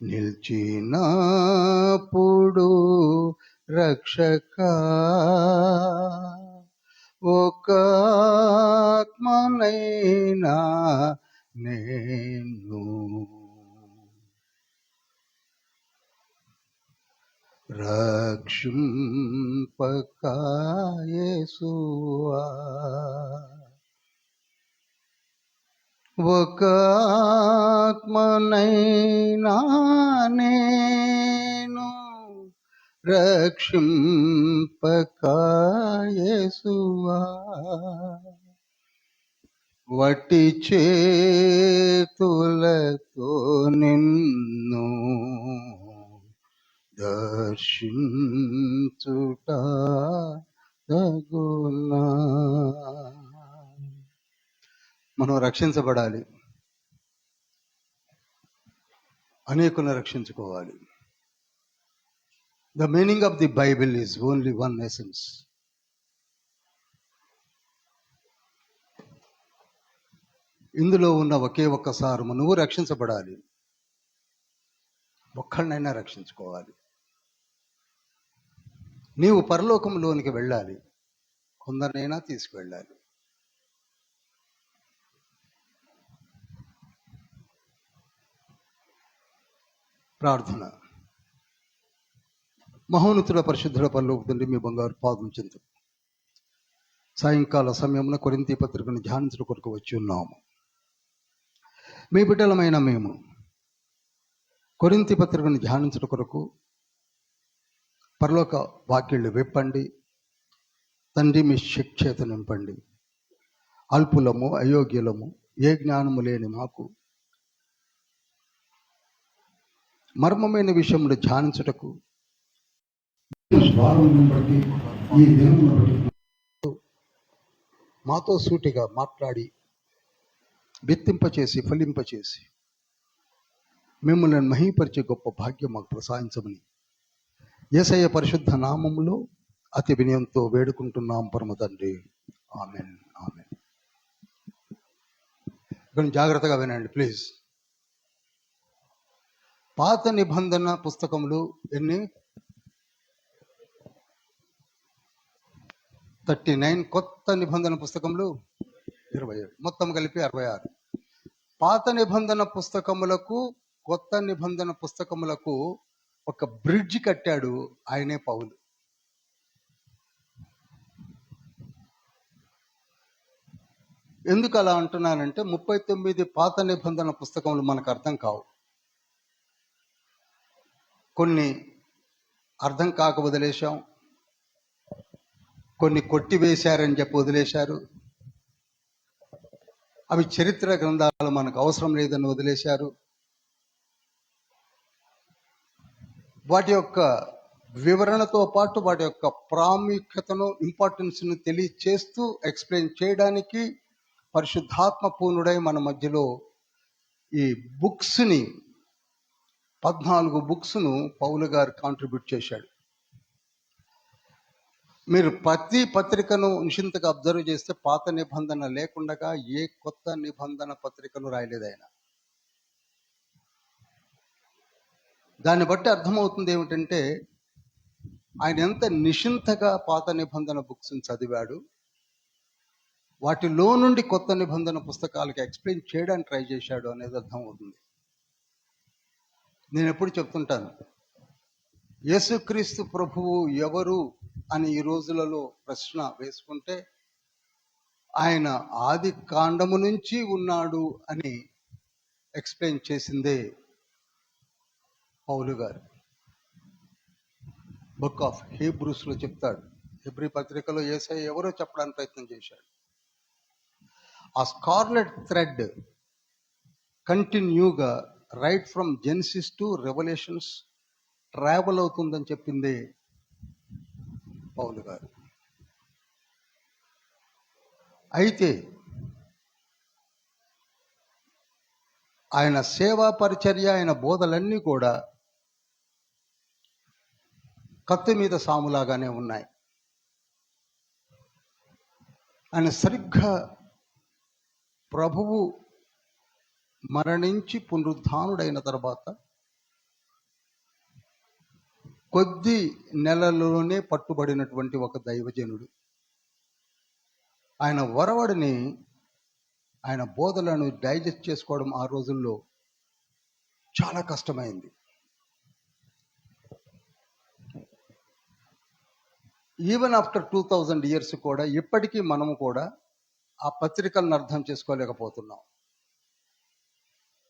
నిలిచినప్పుడు రక్షక ఒక ఆత్మనైనా నేను రక్షింపక యేసువా, ఒక ఆత్మనైనా నేను రక్షింపక యేసువా, వట్టి చేతులతో నిన్ను దర్శించుట తగునా. మనం రక్షించబడాలి, అనేకులను రక్షించుకోవాలి. The meaning of the Bible is only one essence. ఇందులో ఉన్న ఒకే ఒక్కసారి నువ్వు రక్షించబడాలి, ఒక్కళ్ళనైనా రక్షించుకోవాలి. నీవు పరలోకంలోనికి వెళ్ళాలి, కొందరినైనా తీసుకువెళ్ళాలి. ప్రార్థన. మహోన్నతుల పరిశుద్ధుల పరలోక తండ్రి, మీ బంగారు పాదం చెందు సాయంకాల సమయంలో కొరింథీ పత్రికను ధ్యానించడం కొరకు వచ్చి ఉన్నాము. మీ బిడ్డలమైన మేము కొరింథీ పత్రికను ధ్యానించడం కొరకు పరలోక వాక్యాలు విప్పండి తండ్రి, మీ శిక్షేత నింపండి. అల్పులము, అయోగ్యులము, ఏ జ్ఞానము లేని మాకు మర్మమైన విషయములు ధ్యానించుటకు మాతో సూటిగా మాట్లాడి బెత్తింపచేసి ఫలింపచేసి మిమ్మల్ని మహీపరిచే గొప్ప భాగ్యం మాకు ప్రసాదించమని యేసయ్య పరిశుద్ధ నామములో అతి వినయంతో వేడుకుంటున్నాం పరమ తండ్రి. Amen, amen. కొంచెం జాగ్రత్తగా వినండి ప్లీజ్. పాత నిబంధన పుస్తకములు ఎన్ని? 39. కొత్త నిబంధన పుస్తకములు 27, మొత్తం కలిపి 66. పాత నిబంధన పుస్తకములకు కొత్త నిబంధన పుస్తకములకు ఒక బ్రిడ్జ్ కట్టాడు, ఆయనే పౌలు. ఎందుకు అలా అంటున్నానంటే 39 పాత నిబంధన పుస్తకములు మనకు అర్థం కావు. కొన్ని అర్థం కాక వదిలేశాం, కొన్ని కొట్టివేశారని చెప్పి వదిలేశారు. అవి చరిత్ర గ్రంథాలు మనకు అవసరం లేదని వదిలేశారు. వాటి యొక్క వివరణతో పాటు వాటి యొక్క ప్రాముఖ్యతను, ఇంపార్టెన్స్ను తెలియచేస్తూ ఎక్స్ప్లెయిన్ చేయడానికి పరిశుద్ధాత్మ పూర్ణుడై మన మధ్యలో ఈ బుక్స్ని 14 బుక్స్ను పౌలు గారు కాంట్రిబ్యూట్ చేశాడు. మీరు ప్రతి పత్రికను నిశితంగా అబ్జర్వ్ చేస్తే పాత నిబంధన లేకుండా ఏ కొత్త నిబంధన పత్రికను రాయలేదు ఆయన. దాన్ని బట్టి అర్థమవుతుంది ఏమిటంటే ఆయన ఎంత నిశితంగా పాత నిబంధన బుక్స్ని చదివాడు, వాటిలో నుండి కొత్త నిబంధన పుస్తకాలకి ఎక్స్ప్లెయిన్ చేయడానికి ట్రై చేశాడు అనేది అర్థమవుతుంది. నేను ఎప్పుడు చెప్తుంటాను, యేసుక్రీస్తు ప్రభువు ఎవరు అని ఈ రోజులలో ప్రశ్న వేసుకుంటే ఆయన ఆది కాండము నుంచి ఉన్నాడు అని ఎక్స్ప్లెయిన్ చేసిందే పౌలు గారు. బుక్ ఆఫ్ హీబ్రూస్లో చెప్తాడు, హెబ్రీ పత్రికలో యేసయ్య ఎవరో చెప్పడానికి ప్రయత్నం చేశాడు. ఆ స్కార్లెట్ థ్రెడ్ కంటిన్యూగా right from genesis to revolutions travel అవుతుందని చెప్పింది పౌలు గారు. అయితే ఆయన సేవా పరిచర్య, ఆయన బోధలన్నీ కూడా కత్తి మీద సాములాగానే ఉన్నాయి. ఆయన సరిగ్గా ప్రభువు మరణించి పునరుద్ధానుడైన తర్వాత కొద్ది నెలలోనే పట్టుబడినటువంటి ఒక దైవజనుడు. ఆయన వరవడిని, ఆయన బోధలను డైజెస్ట్ చేసుకోవడం ఆ రోజుల్లో చాలా కష్టమైంది. ఈవెన్ ఆఫ్టర్ 2000 ఇయర్స్ కూడా ఇప్పటికీ మనము కూడా ఆ పత్రికలను అర్థం చేసుకోలేకపోతున్నాం.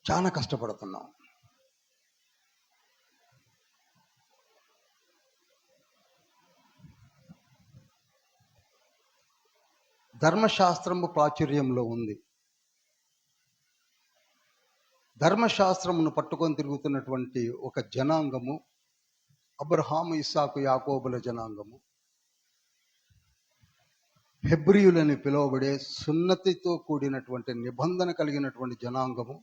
చాలా కష్టపడుతున్నాం. ధర్మశాస్త్రము ప్రాచుర్యంలో ఉంది. ధర్మశాస్త్రమును పట్టుకొని తిరుగుతున్నటువంటి ఒక జనాంగము అబ్రహాము, ఇస్సాకు, యాకోబుల జనాంగము, హెబ్రీయులని పిలువబడే సున్నతితో కూడినటువంటి నిబంధన కలిగినటువంటి జనాంగము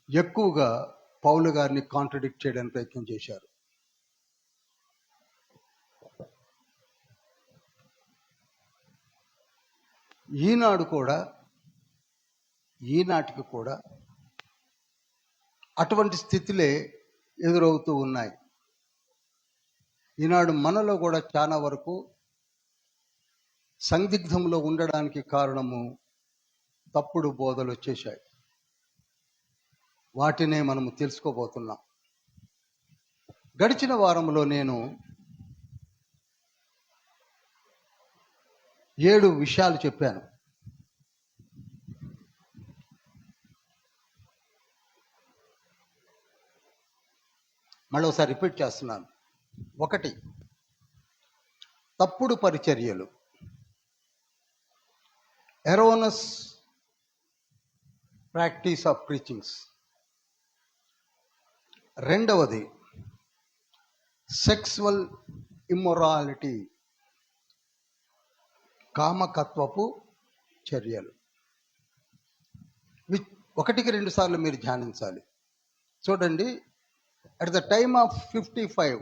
ఎక్కువగా పౌలు గారిని కాంట్రడిక్ట్ చేయడానికి ప్రయత్నం చేశారు. ఈనాటికి కూడా అటువంటి స్థితిలే ఎదురవుతూ ఉన్నాయి. ఈనాడు మనలో కూడా చాలా వరకు సందిగ్ధంలో ఉండడానికి కారణము తప్పుడు బోధలు వచ్చేసాయి. వాటినే మనము తెలుసుకోబోతున్నాం. గడిచిన వారంలో నేను 7 విషయాలు చెప్పాను. మళ్ళీ ఒకసారి రిపీట్ చేస్తున్నాను. 1, తప్పుడు పరిచర్యలు, erroneous practice of preachings. 2, sexual immorality, కామకత్వపు చర్యలు. 1కి 2 సార్లు మీరు ధ్యానించాలి. చూడండి, అట్ ద టైమ్ ఆఫ్ 55,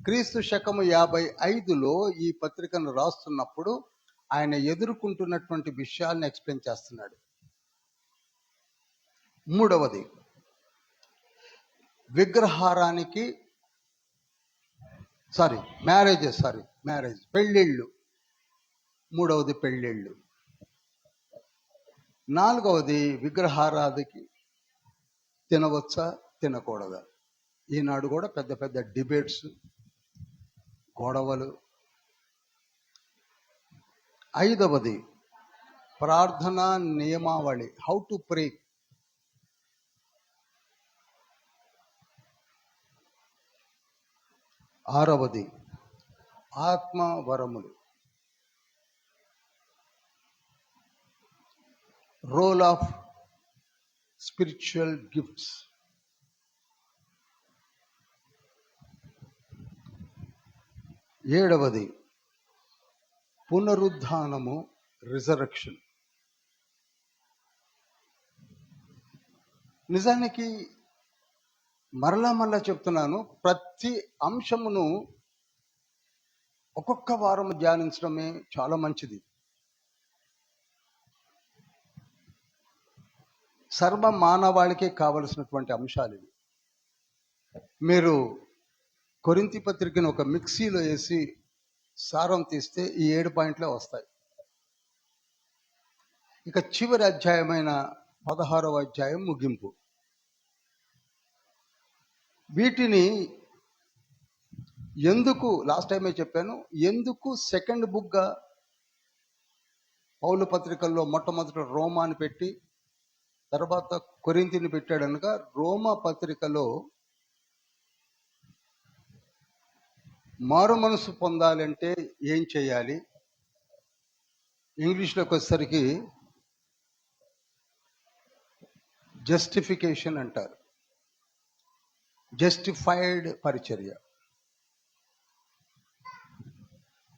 క్రీస్తు శకము 55లో ఈ పత్రికను రాస్తున్నప్పుడు ఆయన ఎదుర్కొంటున్నటువంటి విషయాలను ఎక్స్ప్లెయిన్ చేస్తున్నాడు. 3, విగ్రహారానికి మ్యారేజ్, పెళ్ళిళ్ళు. 3, పెళ్ళిళ్ళు. 4, విగ్రహారాధికి తినవచ్చా తినకూడదా. ఈనాడు కూడా పెద్ద పెద్ద డిబేట్స్, గొడవలు. 5, ప్రార్థనా నియమావళి, హౌ టు ప్రే. 6, ఆత్మ వరములు, రోల్ ఆఫ్ స్పిరిచువల్ గిఫ్ట్స్. 7, పునరుద్ధానము, రిజరక్షన్. నిజానికి మరలా చెప్తున్నాను, ప్రతి అంశమును ఒక్కొక్క వారం ధ్యానించడమే చాలా మంచిది. సర్వ మానవాళికే కావలసినటువంటి అంశాలు ఇవి. మీరు కొరింథీ పత్రికను ఒక మిక్సీలో వేసి సారం తీస్తే ఈ 7 పాయింట్లే వస్తాయి. ఇక చివరి అధ్యాయమైన 16వ అధ్యాయం ముగింపు. వీటిని ఎందుకు, లాస్ట్ టైమే చెప్పాను, ఎందుకు సెకండ్ బుక్గా పౌలు పత్రికల్లో మొట్టమొదటి రోమాని పెట్టి తర్వాత కొరింథీని పెట్టాడు అనగా, రోమా పత్రికలో మారు మనసు పొందాలంటే ఏం చేయాలి, ఇంగ్లీష్లోకి వచ్చేసరికి జస్టిఫికేషన్ అంటారు, జస్టిఫైడ్ పరిచర్య.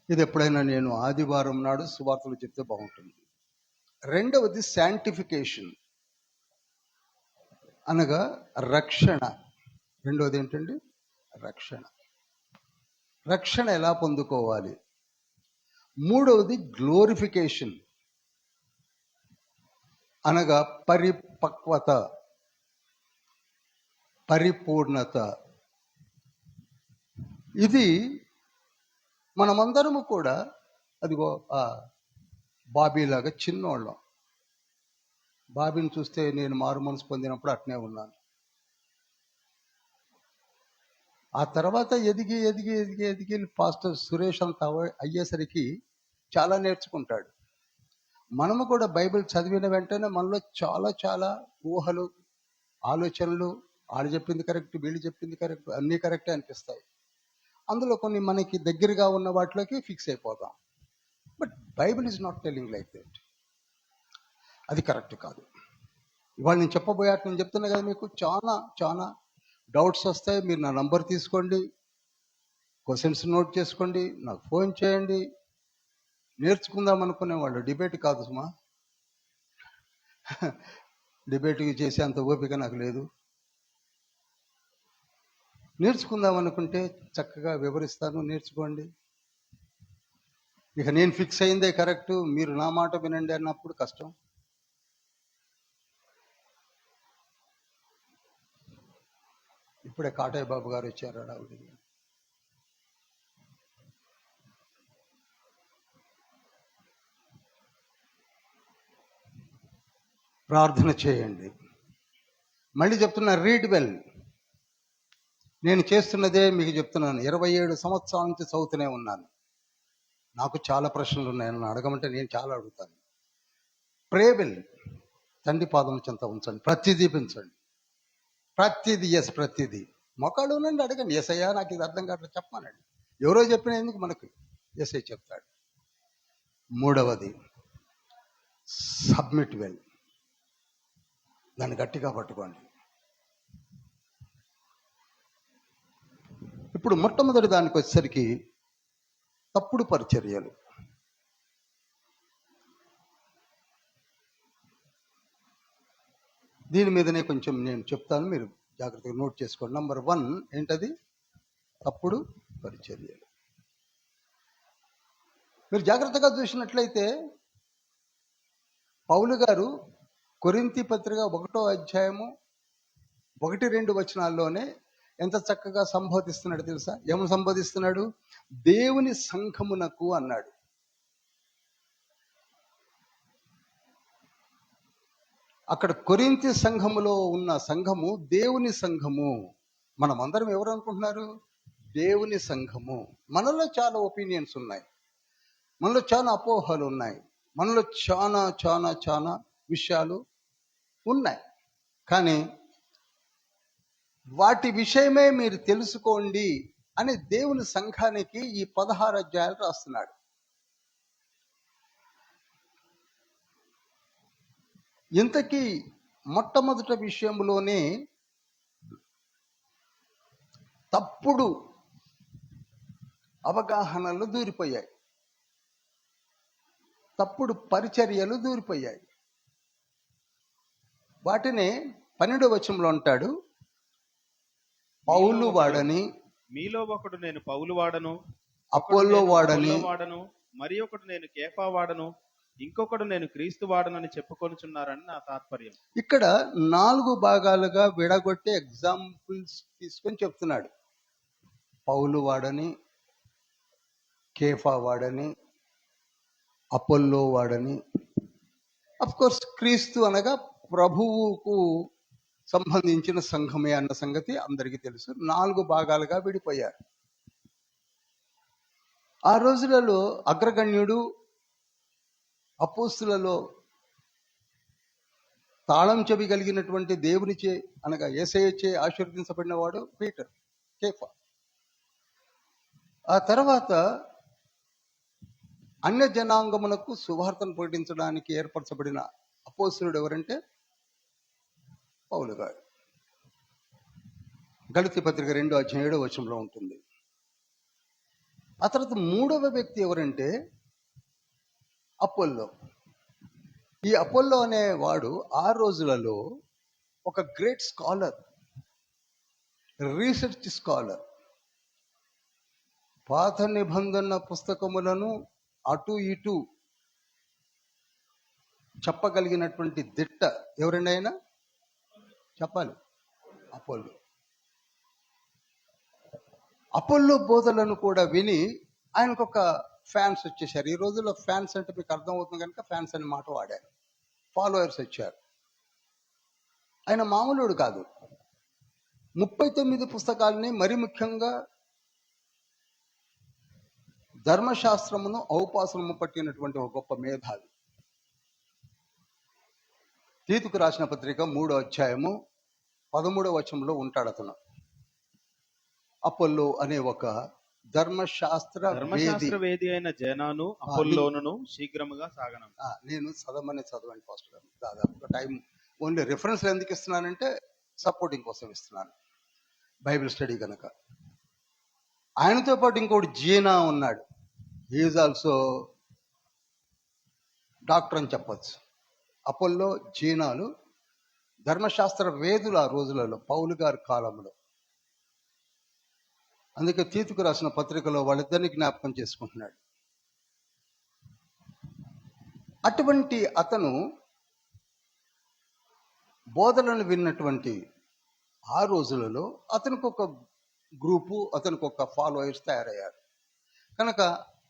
ఇది ఎప్పుడైనా నేను ఆదివారం నాడు సువార్తలు చెప్తే బాగుంటుంది. 2, శాంటిఫికేషన్ అనగా రక్షణ. 2వది ఏంటండి? రక్షణ. రక్షణ ఎలా పొందుకోవాలి. 3వది గ్లోరిఫికేషన్. అనగా పరిపక్వత, పరిపూర్ణత. ఇది మనమందరము కూడా అదిగో ఆ బాబీలాగా చిన్నోళ్ళం. బాబీని చూస్తే నేను మారు మనసు పొందినప్పుడు అట్నే ఉన్నాను. ఆ తర్వాత ఎదిగి ఎదిగి ఎదిగి ఎదిగి పాస్టర్ సురేష్ అంత అయ్యేసరికి చాలా నేర్చుకుంటాడు. మనము కూడా బైబిల్ చదివిన వెంటనే మనలో చాలా చాలా ఊహలు, ఆలోచనలు, వాళ్ళు చెప్పింది కరెక్ట్, వీళ్ళు చెప్పింది కరెక్ట్, అన్నీ కరెక్టే అనిపిస్తాయి. అందులో కొన్ని మనకి దగ్గరగా ఉన్న వాటిలోకి ఫిక్స్ అయిపోతాం. But Bible is not telling like that. అది కరెక్ట్ కాదు. ఇవాళ నేను చెప్పబోయాక నేను చెప్తున్నా కదా, మీకు చాలా చాలా డౌట్స్ వస్తాయి. మీరు నా నంబర్ తీసుకోండి, క్వశ్చన్స్ నోట్ చేసుకోండి, నాకు ఫోన్ చేయండి. నేర్చుకుందాం అనుకునే వాళ్ళు, డిబేట్ కాదు సుమా. డిబేట్కి చేసే అంత ఓపిక నాకు లేదు. నేర్చుకుందాం అనుకుంటే చక్కగా వివరిస్తాను, నేర్చుకోండి. ఇక నేను ఫిక్స్ అయిందే కరెక్టు, మీరు నా మాట వినండి అన్నప్పుడు కష్టం. ఇప్పుడే కాటయ్య బాబు గారు వచ్చారు ఆవిడ. ప్రార్థన చేయండి. మళ్ళీ చెప్తున్నా, రీడ్ వెల్. నేను చేస్తున్నదే మీకు చెప్తున్నాను. 27 సంవత్సరాల నుంచి చదువుతూనే ఉన్నాను. నాకు చాలా ప్రశ్నలు ఉన్నాయి. నన్ను అడగమంటే నేను చాలా అడుగుతాను. ప్రే వెల్. తండ్రి పాదం చెంత ఉంచండి, ప్రతిదీ పెంచండి. ప్రతిదీ, ఎస్, ప్రతిదీ. మొక్కలు నుండి అడగండి, ఎస్ అయ్యా నాకు ఇది అర్థం కావట్లేదు చెప్పానండి. ఎవరో చెప్పిన ఎందుకు మనకు, ఎస్ అయ్యి చెప్తాడు. మూడవది, సబ్మిట్ వెల్. దాన్ని గట్టిగా పట్టుకోండి. ఇప్పుడు మొట్టమొదటి దానికి వచ్చేసరికి తప్పుడు పరిచర్యలు. దీని మీదనే కొంచెం నేను చెప్తాను, మీరు జాగ్రత్తగా నోట్ చేసుకోండి. నంబర్ 1 ఏంటది? తప్పుడు పరిచర్యలు. మీరు జాగ్రత్తగా చూసినట్లయితే పౌలు గారు కొరింథీ పత్రిక 1వ అధ్యాయము 1-2 వచనాల్లోనే ఎంత చక్కగా సంబోధిస్తున్నాడు తెలుసా? ఏమని సంబోధిస్తున్నాడు? దేవుని సంఘమునకు అన్నాడు. అక్కడ కొరింథీ సంఘములో ఉన్న సంఘము దేవుని సంఘము. మనమందరం ఎవరు అనుకుంటున్నారు? దేవుని సంఘము. మనలో చాలా ఒపీనియన్స్ ఉన్నాయి, మనలో చాలా అపోహలు ఉన్నాయి, మనలో చాలా చాలా చాలా విషయాలు ఉన్నాయి. కానీ వాటి విషయమే మీరు తెలుసుకోండి అని దేవుని సంఘానికి ఈ 16 అధ్యాయాలు రాస్తున్నాడు. ఇంతకీ మొట్టమొదటి విషయంలోనే తప్పుడు అవగాహనలు దూరిపోయాయి, తప్పుడు పరిచర్యలు దూరిపోయాయి. వాటిని 12వ వచనంలో అంటాడు, పౌలు వాడని, మీలో ఒకడు నేను పౌలు వాడను, అపోల్లో వాడని, మరి ఒకడు నేను కేఫా వాడను, ఇంకొకడు నేను క్రీస్తు వాడను అని చెప్పుకొనుచున్నారని నా తాత్పర్యం. ఇక్కడ 4 భాగాలుగా విడగొట్టి ఎగ్జాంపుల్స్ తీసుకొని చెప్తున్నాడు. పౌలు వాడని, కేఫా వాడని, అపోల్లో వాడని. అఫ్ కోర్స్ క్రీస్తు అనగా ప్రభువుకు సంబంధించిన సంఘమే అన్న సంగతి అందరికీ తెలుసు. 4 భాగాలుగా విడిపోయారు. ఆ రోజులలో అగ్రగణ్యుడు, అపోస్తులలో తాళం చెవి కలిగినటువంటి దేవునిచే అనగా యేసయ్యచే ఆశీర్వదించబడిన వాడు పీటర్, కేఫా. ఆ తర్వాత అన్య జనాంగమునకు సువార్తను ప్రకటించడానికి ఏర్పరచబడిన అపోస్తులుడు ఎవరంటే పౌలు గారు. గలతీ పత్రిక 2వ అధ్యాయం 7వ వచనంలో ఉంటుంది. ఆ తర్వాత 3వ వ్యక్తి ఎవరంటే అపోల్లో. ఈ అపోల్లో అనేవాడు ఆ రోజులలో ఒక గ్రేట్ స్కాలర్, రీసెర్చ్ స్కాలర్. పాత నిబంధన పుస్తకములను అటు ఇటు చెప్పగలిగినటువంటి దిట్ట ఎవరండి ఆయన? చెప్పాలి. అపోల్లో. అపోల్లో బోధలను కూడా విని ఆయనకు ఒక ఫ్యాన్స్ వచ్చేసారు. ఈ రోజుల్లో ఫ్యాన్స్ అంటే మీకు అర్థమవుతుంది కనుక ఫ్యాన్స్ అనే మాట వాడారు. ఫాలోవర్స్ వచ్చారు. ఆయన మామూలుడు కాదు. 39 పుస్తకాలని, మరి ముఖ్యంగా ధర్మశాస్త్రమును ఔపాసనము పట్టినటువంటి ఒక గొప్ప మేధావి. తీతుకు రాసిన పత్రిక 3వ అధ్యాయము 13వ వచనంలో ఉంటాడు అతను. అపోల్లో అనే ఒక ధర్మశాస్త్ర వేది అయిన జనాను అపోల్లోను శీఘ్రముగా సాగనం. నేను చదవండి ఫాస్ట్ గా. దాదాపు టైం ఓన్లీ రిఫరెన్స్ ఎందుకు ఇస్తున్నానంటే సపోర్టింగ్ కోసం ఇస్తున్నాను, బైబిల్ స్టడీ కనుక. ఆయనతో పాటు ఇంకోటి జీనా ఉన్నాడు. హీఈస్ ఆల్సో డాక్టర్ అని చెప్పచ్చు. అపోల్లో, జీనాలు ధర్మశాస్త్ర వేదులు ఆ రోజులలో, పౌలు గారి కాలంలో. అందుకే తీతుకు రాసిన పత్రికలో వాళ్ళిద్దరిని జ్ఞాపకం చేసుకుంటున్నాడు. అటువంటి అతను బోధనలు విన్నటువంటి ఆ రోజులలో అతనికి ఒక గ్రూపు, అతనికి ఒక ఫాలోయర్స్ తయారయ్యారు. కనుక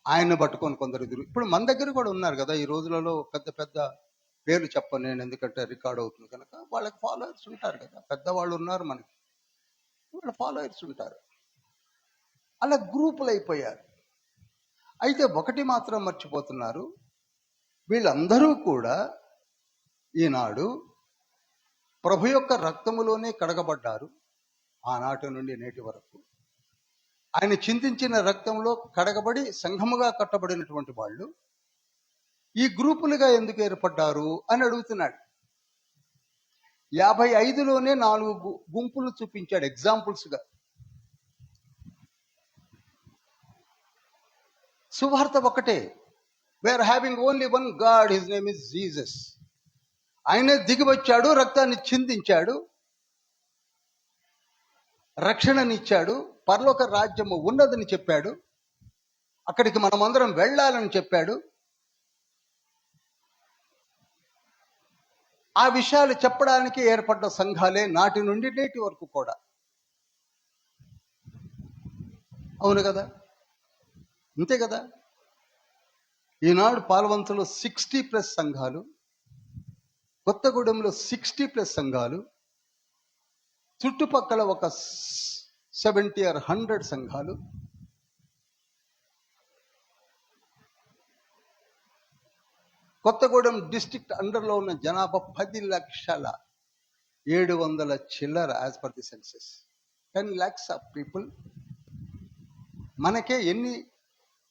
ఆయన్ని పట్టుకొని కొందరు ఎదురు. ఇప్పుడు మన దగ్గర కూడా ఉన్నారు కదా ఈ రోజులలో. పెద్ద పెద్ద పేర్లు చెప్పను నేను, ఎందుకంటే రికార్డ్ అవుతుంది కనుక. వాళ్ళకి ఫాలోయర్స్ ఉంటారు కదా, పెద్దవాళ్ళు ఉన్నారు మనకి, వాళ్ళ ఫాలోయర్స్ ఉంటారు. అలా గ్రూపులు అయిపోయారు. అయితే ఒకటి మాత్రం మర్చిపోతున్నారు, వీళ్ళందరూ కూడా ఈనాడు ప్రభు యొక్క రక్తములోనే కడగబడ్డారు. ఆనాటి నుండి నేటి వరకు ఆయన చిందించిన రక్తంలో కడగబడి సంఘముగా కట్టబడినటువంటి వాళ్ళు ఈ గ్రూపులుగా ఎందుకు ఏర్పడ్డారు అని అడుగుతున్నాడు. 55లోనే 4 గుంపులు చూపించాడు ఎగ్జాంపుల్స్గా. సువార్త ఒకటే. We are having only one God, his name is Jesus. ఆయనే దిగి వచ్చాడు, రక్తాన్ని చిందించాడు, రక్షణనిచ్చాడు, పరలోక రాజ్యము ఉన్నదని చెప్పాడు, అక్కడికి మనమందరం వెళ్ళాలని చెప్పాడు. ఆ విషయాలు చెప్పడానికి ఏర్పడ్డ సంఘాలే నాటి నుండి నేటి వరకు కూడా. అవును కదా, అంతే కదా. ఈనాడు పాల్వంచలో 60+ సంఘాలు, కొత్తగూడెంలో 60+ సంఘాలు, చుట్టుపక్కల ఒక 70 or 100 సంఘాలు. కొత్తగూడెం డిస్ట్రిక్ట్ అండర్లో ఉన్న జనాభా 10,700,000 చిల్లర as per the census. 10 lakhs of people. మనకే ఎన్ని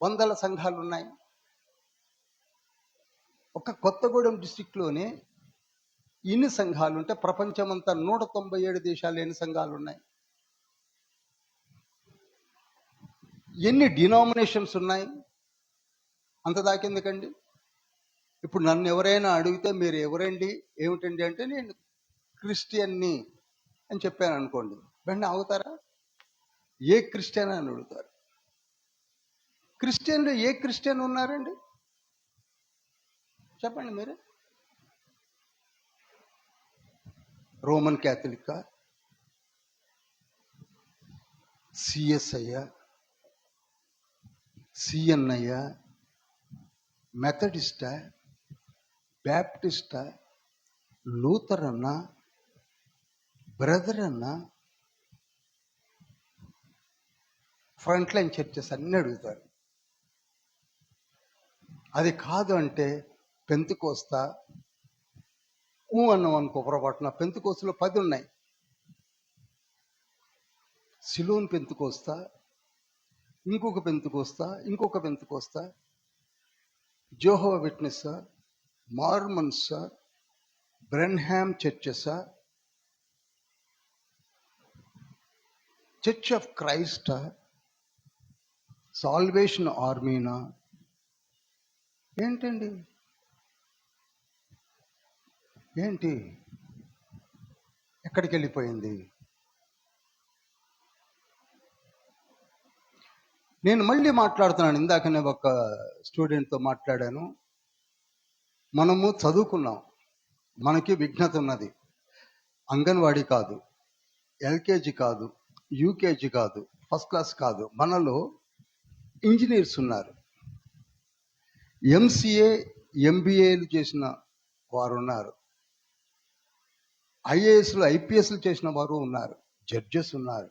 వందల సంఘాలు ఉన్నాయి? ఒక కొత్తగూడెం డిస్ట్రిక్ట్లోనే ఇన్ని సంఘాలు ఉంటే ప్రపంచమంతా 197 దేశాలు ఎన్ని సంఘాలు ఉన్నాయి? ఎన్ని డినామినేషన్స్ ఉన్నాయి? అంత దాకెందుకండి? ఇప్పుడు నన్ను ఎవరైనా అడిగితే మీరు ఎవరండి, ఏమిటండి అంటే నేను క్రిస్టియన్ని అని చెప్పాను అనుకోండి, వెంటనే అవుతారా? ఏ క్రిస్టియన్ అని అడుగుతారు. క్రిస్టియన్లు ఏ క్రిస్టియన్ ఉన్నారండి చెప్పండి మీరు? రోమన్ క్యాథలికా, సిఎస్ఐ, సిఎన్ఐ, మెథడిస్టా, బ్యాప్టిస్టా, లూథరన్న, బ్రదర్ అన్న, ఫ్రంట్ లైన్ చర్చెస్ అన్నీ అడుగుతారు. అది కాదు అంటే పెంతెకోస్తా అన్నాం అనుకో పొరపాటున. పెంతెకోస్తులో 10 ఉన్నాయి. సిలోన్ పెంతెకోస్తా, ఇంకొక పెంతెకోస్తా, ఇంకొక పెంతెకోస్తా, Jehovah witness, Mormons, Branham churches, church of Christ, salvation ఆర్మీనా. ఏంటండి ఏంటి? ఎక్కడికి వెళ్ళిపోయింది? నేను మళ్ళీ మాట్లాడుతున్నాను. ఇందాకనే ఒక స్టూడెంట్తో మాట్లాడాను. మనము చదువుకున్నాం, మనకి విజ్ఞత ఉన్నది. అంగన్వాడీ కాదు, ఎల్కేజీ కాదు, యూకేజీ కాదు, ఫస్ట్ క్లాస్ కాదు, మనలో ఇంజనీర్స్ ఉన్నారు, ఎంసీఏ ఎంబీఏలు చేసిన వారు ఉన్నారు, ఐఏఎస్లు ఐపీఎస్లు చేసిన వారు ఉన్నారు, జడ్జెస్ ఉన్నారు,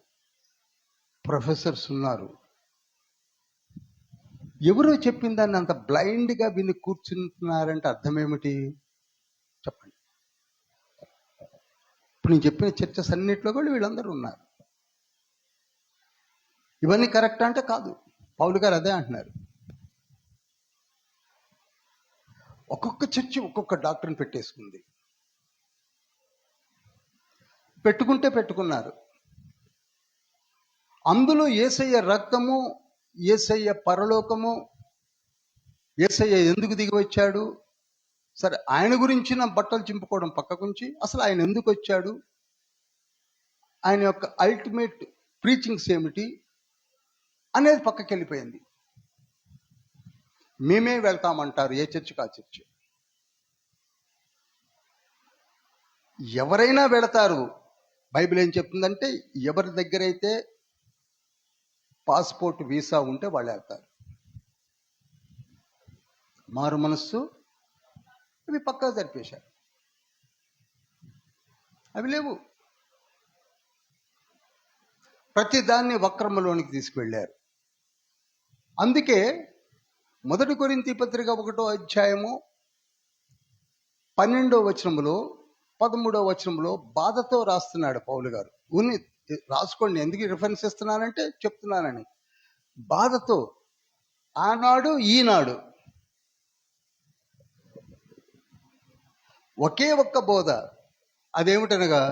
ప్రొఫెసర్స్ ఉన్నారు. ఎవరో చెప్పిన దాన్ని అంత బ్లైండ్గా విని కూర్చుంటున్నారంటే అర్థం ఏమిటి చెప్పండి. ఇప్పుడు నేను చెప్పిన చర్చస్ అన్నింటిలో కూడా వీళ్ళందరూ ఉన్నారు. ఇవన్నీ కరెక్ట్ అంటే కాదు. పౌలు గారు అదే అంటున్నారు. ఒక్కొక్క చర్చి ఒక్కొక్క డాక్టర్ని పెట్టేసుకుంది. పెట్టుకున్నారు. అందులో యేసయ్య రక్తము, యేసయ్య పరలోకము, యేసయ్య ఎందుకు దిగి వచ్చాడు, సరే ఆయన గురించిన బట్టలు చింపుకోవడం పక్కకుంచి అసలు ఆయన ఎందుకు వచ్చాడు, ఆయన యొక్క అల్టిమేట్ ప్రీచింగ్స్ ఏమిటి అనేది పక్కకి వెళ్ళిపోయింది. మేమే వెళ్తామంటారు ఏ చర్చికి ఆ చర్చి. ఎవరైనా వెళతారు. బైబిల్ ఏం చెప్తుందంటే ఎవరి దగ్గర అయితే పాస్పోర్ట్ వీసా ఉంటే వాళ్ళు వెళ్తారు. మారు మనస్సు అవి పక్కా జరిపేశారు. అవి లేవు. ప్రతి దాన్ని వక్రములోనికి తీసుకువెళ్ళారు. అందుకే 1 కొరింథీ పత్రిక 1వ అధ్యాయము 12వ వచనంలో 13వ వచనంలో బాధతో రాస్తున్నాడు పౌలు గారు. రాసుకోండి, ఎందుకు రిఫరెన్స్ ఇస్తున్నానంటే చెప్తున్నానని. బాధతో ఆనాడు ఈనాడు ఒకే ఒక్క బోధ. అదేమిటనగా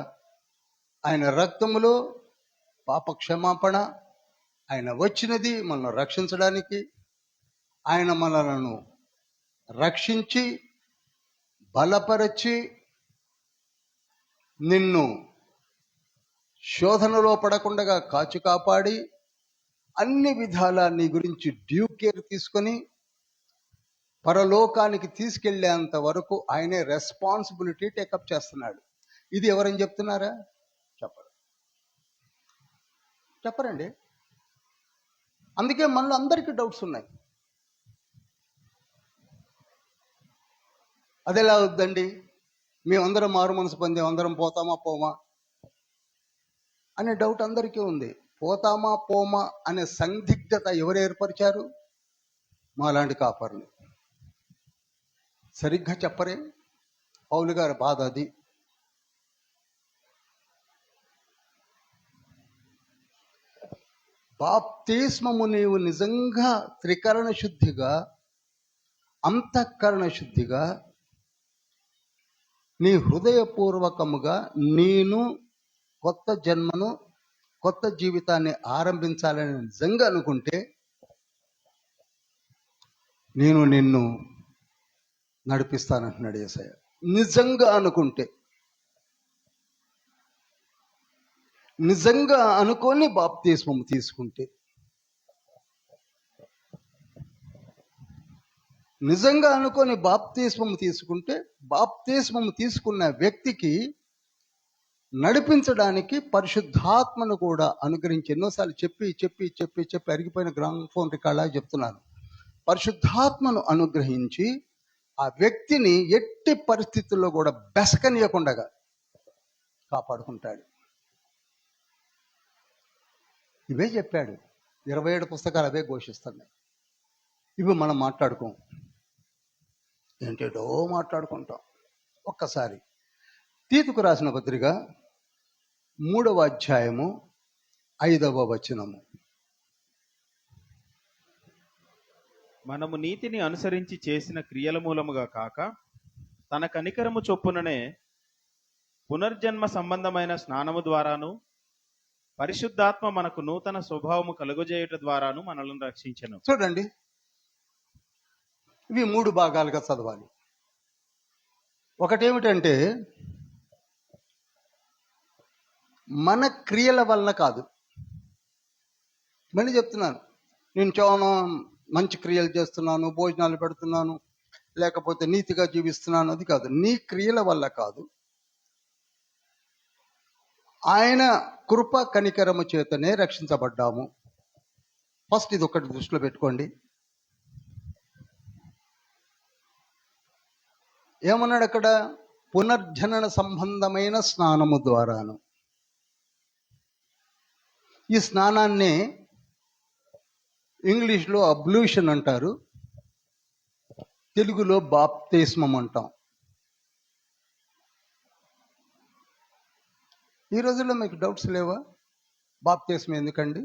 ఆయన రక్తములో పాప క్షమాపణ, ఆయన వచ్చినది మనల్ని రక్షించడానికి, ఆయన మనలను రక్షించి బలపరచి నిన్ను శోధనలో పడకుండా కాచి కాపాడి అన్ని విధాలా నీ గురించి డ్యూ కేర్ తీసుకొని పరలోకానికి తీసుకెళ్లేంత వరకు ఆయనే రెస్పాన్సిబిలిటీ టేకప్ చేస్తున్నాడు. ఇది ఎవరని చెప్తున్నారా? చెప్పరండి. అందుకే మనలో అందరికీ డౌట్స్ ఉన్నాయి. అదెలా వద్దండి, మేమందరం మారు మనసు పొందాం, అందరం పోతామా పోమా అనే డౌట్ అందరికీ ఉంది. పోతామా పోమా అనే సందిగ్ధత ఎవరు ఏర్పరిచారు? మాలాంటి కాపర్లు. సరిగ్గా చెప్పరే. పౌలు గారి బాధ అది. బాప్తిస్మము నీవు నిజంగా త్రికరణ శుద్ధిగా, అంతఃకరణ శుద్ధిగా, నీ హృదయపూర్వకముగా నేను కొత్త జన్మను, కొత్త జీవితాన్ని ఆరంభించాలని నిజంగా అనుకుంటే నేను నిన్ను నడిపిస్తానంటున్నాడు యేసయ్య. నిజంగా అనుకుంటే, నిజంగా అనుకొని బాప్తిస్మము తీసుకుంటే, నిజంగా అనుకొని బాప్తిస్మము తీసుకుంటే, బాప్తిస్మము తీసుకున్న వ్యక్తికి నడిపించడానికి పరిశుద్ధాత్మను కూడా అనుగ్రహించి, ఎన్నోసార్లు చెప్పి చెప్పి చెప్పి చెప్పి అరిగిపోయిన గ్రామ్ఫోన్ రికార్డులా చెప్తున్నాను. పరిశుద్ధాత్మను అనుగ్రహించి ఆ వ్యక్తిని ఎట్టి పరిస్థితుల్లో కూడా బెసకనీయకుండా కాపాడుకుంటాడు. ఇవే చెప్పాడు. 27 పుస్తకాలు అవే ఘోషిస్తున్నాయి. ఇవి మనం మాట్లాడుకోం, ఏంటేటో మాట్లాడుకుంటాం. ఒక్కసారి తీతుకు రాసిన పత్రిక 3వ అధ్యాయము 5వ వచనము. మనము నీతిని అనుసరించి చేసిన క్రియల మూలముగా కాక తన కనికరము చొప్పుననే పునర్జన్మ సంబంధమైన స్నానము ద్వారాను పరిశుద్ధాత్మ మనకు నూతన స్వభావము కలుగజేయుట ద్వారాను మనల్ని రక్షించెను. చూడండి, ఇవి 3 భాగాలుగా చదవాలి. ఒకటేమిటంటే మన క్రియల వలన కాదు. మళ్ళీ చెప్తున్నాను, నేను చాలా మంచి క్రియలు చేస్తున్నాను, భోజనాలు పెడుతున్నాను, లేకపోతే నీతిగా జీవిస్తున్నాను, అది కాదు. నీ క్రియల వల్ల కాదు, ఆయన కృప కనికరము చేతనే రక్షించబడ్డాము. ఫస్ట్ ఇది ఒకటి దృష్టిలో పెట్టుకోండి. ఏమన్నాడు అక్కడ? పునర్జనన సంబంధమైన స్నానము ద్వారాను. ఈ స్నానాన్ని ఇంగ్లీష్లో అబ్లూషన్ అంటారు, తెలుగులో బాప్తిస్మం అంటాం. ఈ రోజుల్లో మీకు డౌట్స్ లేవా? బాప్తిస్మం ఎందుకండి?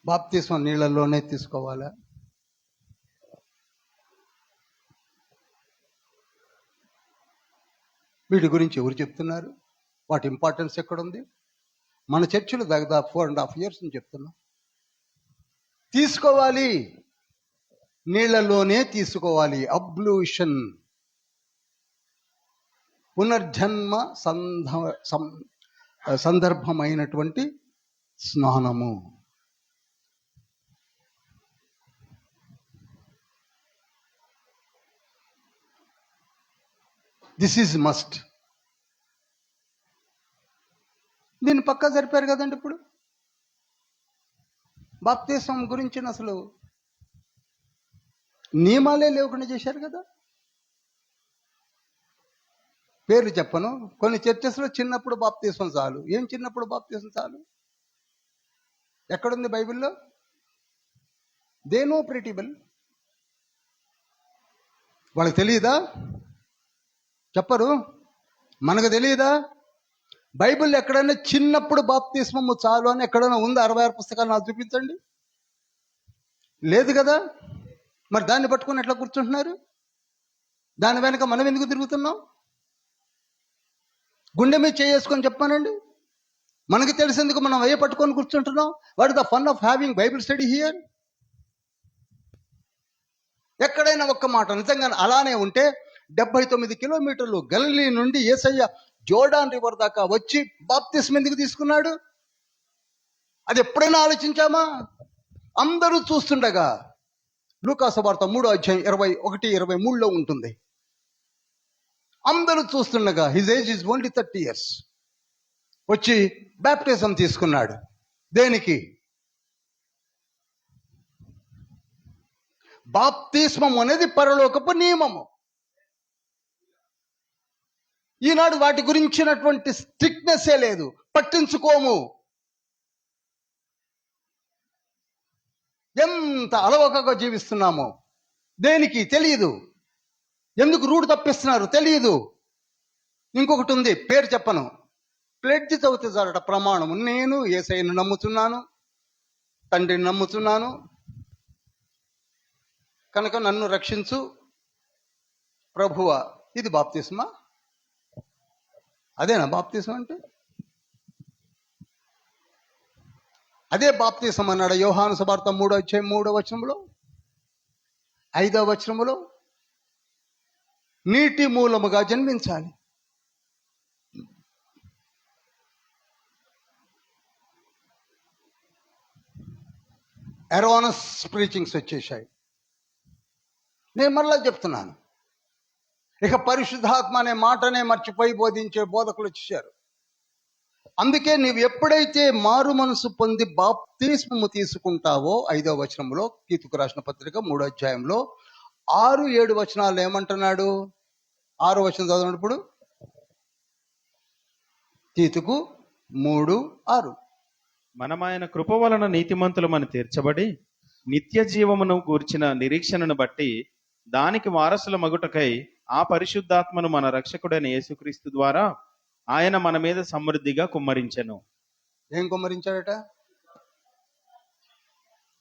బాప్తిస్మం నీళ్ళల్లోనే తీసుకోవాలా? వీటి గురించి ఎవరు చెప్తున్నారు? వాటి ఇంపార్టెన్స్ ఎక్కడుంది? మన చర్చిలో దాదాపు 4.5 years అని చెప్తున్నాం. తీసుకోవాలి, నీళ్లలోనే తీసుకోవాలి. అబ్లూషన్, పునర్జన్మ సందర్భమైనటువంటి స్నానము. This is must. దీన్ని పక్కా జరిపారు కదండి. ఇప్పుడు బాప్తిస్మం గురించి అసలు నియమాలే లేకుండా చేశారు కదా. పేర్లు చెప్పను. కొన్ని చర్చెస్లో చిన్నప్పుడు బాప్తిస్మం చాలు. ఏం చిన్నప్పుడు బాప్తిస్మం చాలు? ఎక్కడుంది బైబిల్లో? దే నో ప్రిటిబుల్. వాళ్ళకి తెలియదా? చెప్పరు. మనకు తెలియదా? బైబిల్ ఎక్కడైనా చిన్నప్పుడు బాప్తిస్మము చాలు అని ఎక్కడైనా ఉందా? 66 పుస్తకాలు నాకు చూపించండి. లేదు కదా. మరి దాన్ని పట్టుకొని ఎట్లా కూర్చుంటున్నారు? దాని వెనక మనం ఎందుకు తిరుగుతున్నాం? గుండె మీద చేసుకొని చెప్పానండి. మనకి తెలిసేందుకు మనం అయ్యే పట్టుకొని కూర్చుంటున్నాం. What is the fun of having Bible study here? ఎక్కడైనా ఒక్క మాట నిజంగా అలానే ఉంటే 79 కిలోమీటర్లు గలిలీ నుండి యేసయ్య జోర్డాన్ రివర్ దాకా వచ్చి బాప్తిస్మం ఎందుకు తీసుకున్నాడు? అది ఎప్పుడైనా ఆలోచించామా? అందరూ చూస్తుండగా, లూకాసు వార్త 3:21-23 ఉంటుంది. అందరూ చూస్తుండగా, his age is only 30 years, వచ్చి బాప్టిజం తీసుకున్నాడు. దేనికి? బాప్తిస్మం అనేది పరలోకపు నియమము. ఈనాడు వాటి గురించినటువంటి స్ట్రిక్ట్నెస్సే లేదు, పట్టించుకోము. ఎంత అలవకగా జీవిస్తున్నామో. దేనికి? తెలియదు. ఎందుకు రూట్ తప్పిస్తున్నారు? తెలియదు. ఇంకొకటి ఉంది, పేరు చెప్పను. ప్లెడ్జ్ చదువుతారట, ప్రమాణము. నేను యేసయ్యను నమ్ముతున్నాను, తండ్రిని నమ్ముతున్నాను, కనుక నన్ను రక్షించు ప్రభువా. ఇది బాప్తిస్మా? అదేనా బాప్తిస్మం అంటే? అదే బాప్తిస్మం అన్నాడు యోహాను సువార్త 3:3 5 నీటి మూలముగా జన్మించాలి. ఎరోనస్ ప్రీచింగ్స్ వచ్చేసాయి. నేను మరలా చెప్తున్నాను, ఇక పరిశుద్ధాత్మ అనే మాటనే మర్చిపోయి బోధించే బోధకులు వచ్చేసారు. అందుకే నీవు ఎప్పుడైతే మారు మనసు పొంది బాప్తిస్మము తీసుకుంటావో 5వ వచనంలో, తీతుకు రాసిన పత్రిక 3వ అధ్యాయంలో 6-7 వచనాలు ఏమంటున్నాడు? 6వ వచనం చదవండి ఇప్పుడు. తీతుకు 3:6. మనం ఆయన కృప వలన నీతిమంతులమని తీర్చబడి నిత్య జీవమును గూర్చిన నిరీక్షణను బట్టి దానికి వారసుల మగుటకై ఆ పరిశుద్ధాత్మను మన రక్షకుడైన యేసుక్రీస్తు ద్వారా ఆయన మన మీద సమృద్ధిగా కుమ్మరించెను. ఏం కుమ్మరించాడట?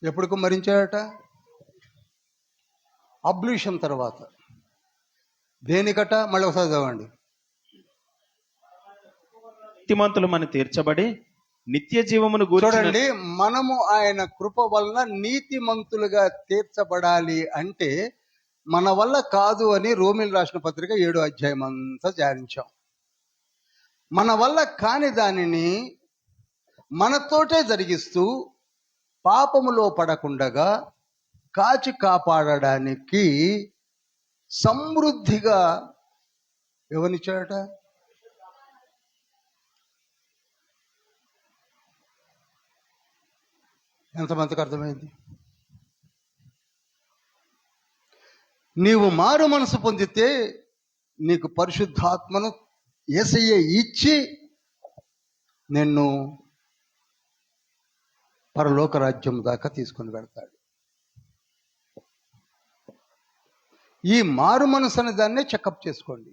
ఎప్పుడు కుమ్మరించాడట? అబ్ల్యూషన్ తర్వాత. దేనికట? మళ్ళీ ఒకసారి చదవండి. నీతిమంతులమని తీర్చబడి నిత్య జీవమును గూర్చిన. చూడండి, మనము ఆయన కృప వలన నీతిమంతులుగా తీర్చబడాలి అంటే మన వల్ల కాదు అని రోమీయులకు రాసిన పత్రిక 7వ అధ్యాయం అంతా ధ్యానించాం. మన వల్ల కాని దానిని మనతోటే జరిగిస్తూ పాపములో పడకుండగా కాచి కాపాడడానికి సమృద్ధిగా ఎవరినిచ్చాడట? ఎంతమందికి అర్థమైంది? నీవు మారు మనసు పొందితే నీకు పరిశుద్ధాత్మను యేసయ్య ఇచ్చి నిన్ను పరలోక రాజ్యం దాకా తీసుకొని వెళ్తాడు. ఈ మారు మనసు అనే దాన్నే చెకప్ చేసుకోండి.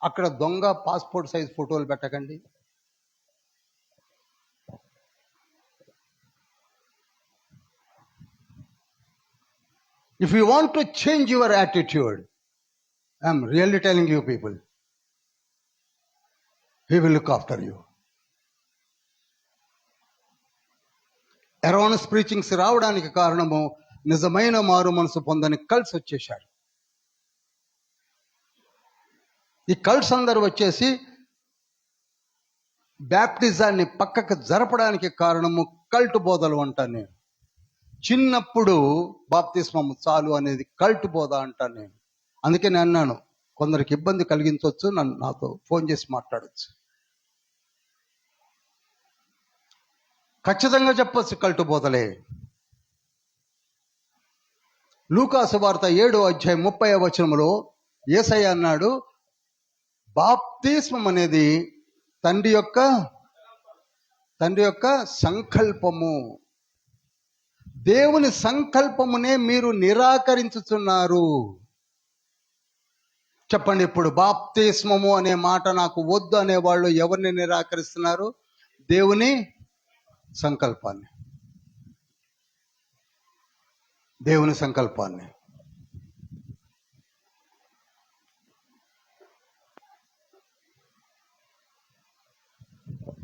అక్కడ దొంగ పాస్పోర్ట్ సైజ్ ఫోటోలు పెట్టకండి. If you want to change your attitude, I'm really telling you people, He will look after you. Erroneous preachings రావడానికి కారణము నిజమైన మారు మనసు పొందని కల్ట్స్ వచ్చేశాడు. ఈ కల్ట్స్ అందరూ వచ్చేసి బ్యాప్టిజాన్ని పక్కకు జరపడానికి కారణము కల్ట్ బోధలు అంటాను నేను. చిన్నప్పుడు బాప్తిస్మము చాలు అనేది కల్ట్ బోధ అంటాను నేను. అందుకే నేను అన్నాను, కొందరికి ఇబ్బంది కలిగించవచ్చు, నాతో ఫోన్ చేసి మాట్లాడచ్చు. ఖచ్చితంగా చెప్పచ్చు కల్ట్ బోధలే. లూకాసు వార్త 7:30 యేసయ్య అన్నాడు, బాప్తిస్మం అనేది తండ్రి యొక్క సంకల్పము. దేవుని సంకల్పమునే మీరు నిరాకరించుతున్నారు. చెప్పండి ఇప్పుడు, బాప్తిస్మము అనే మాట నాకు వద్దు అనేవాళ్ళు ఎవరిని నిరాకరిస్తున్నారు? దేవుని సంకల్పాన్ని. దేవుని సంకల్పాన్ని.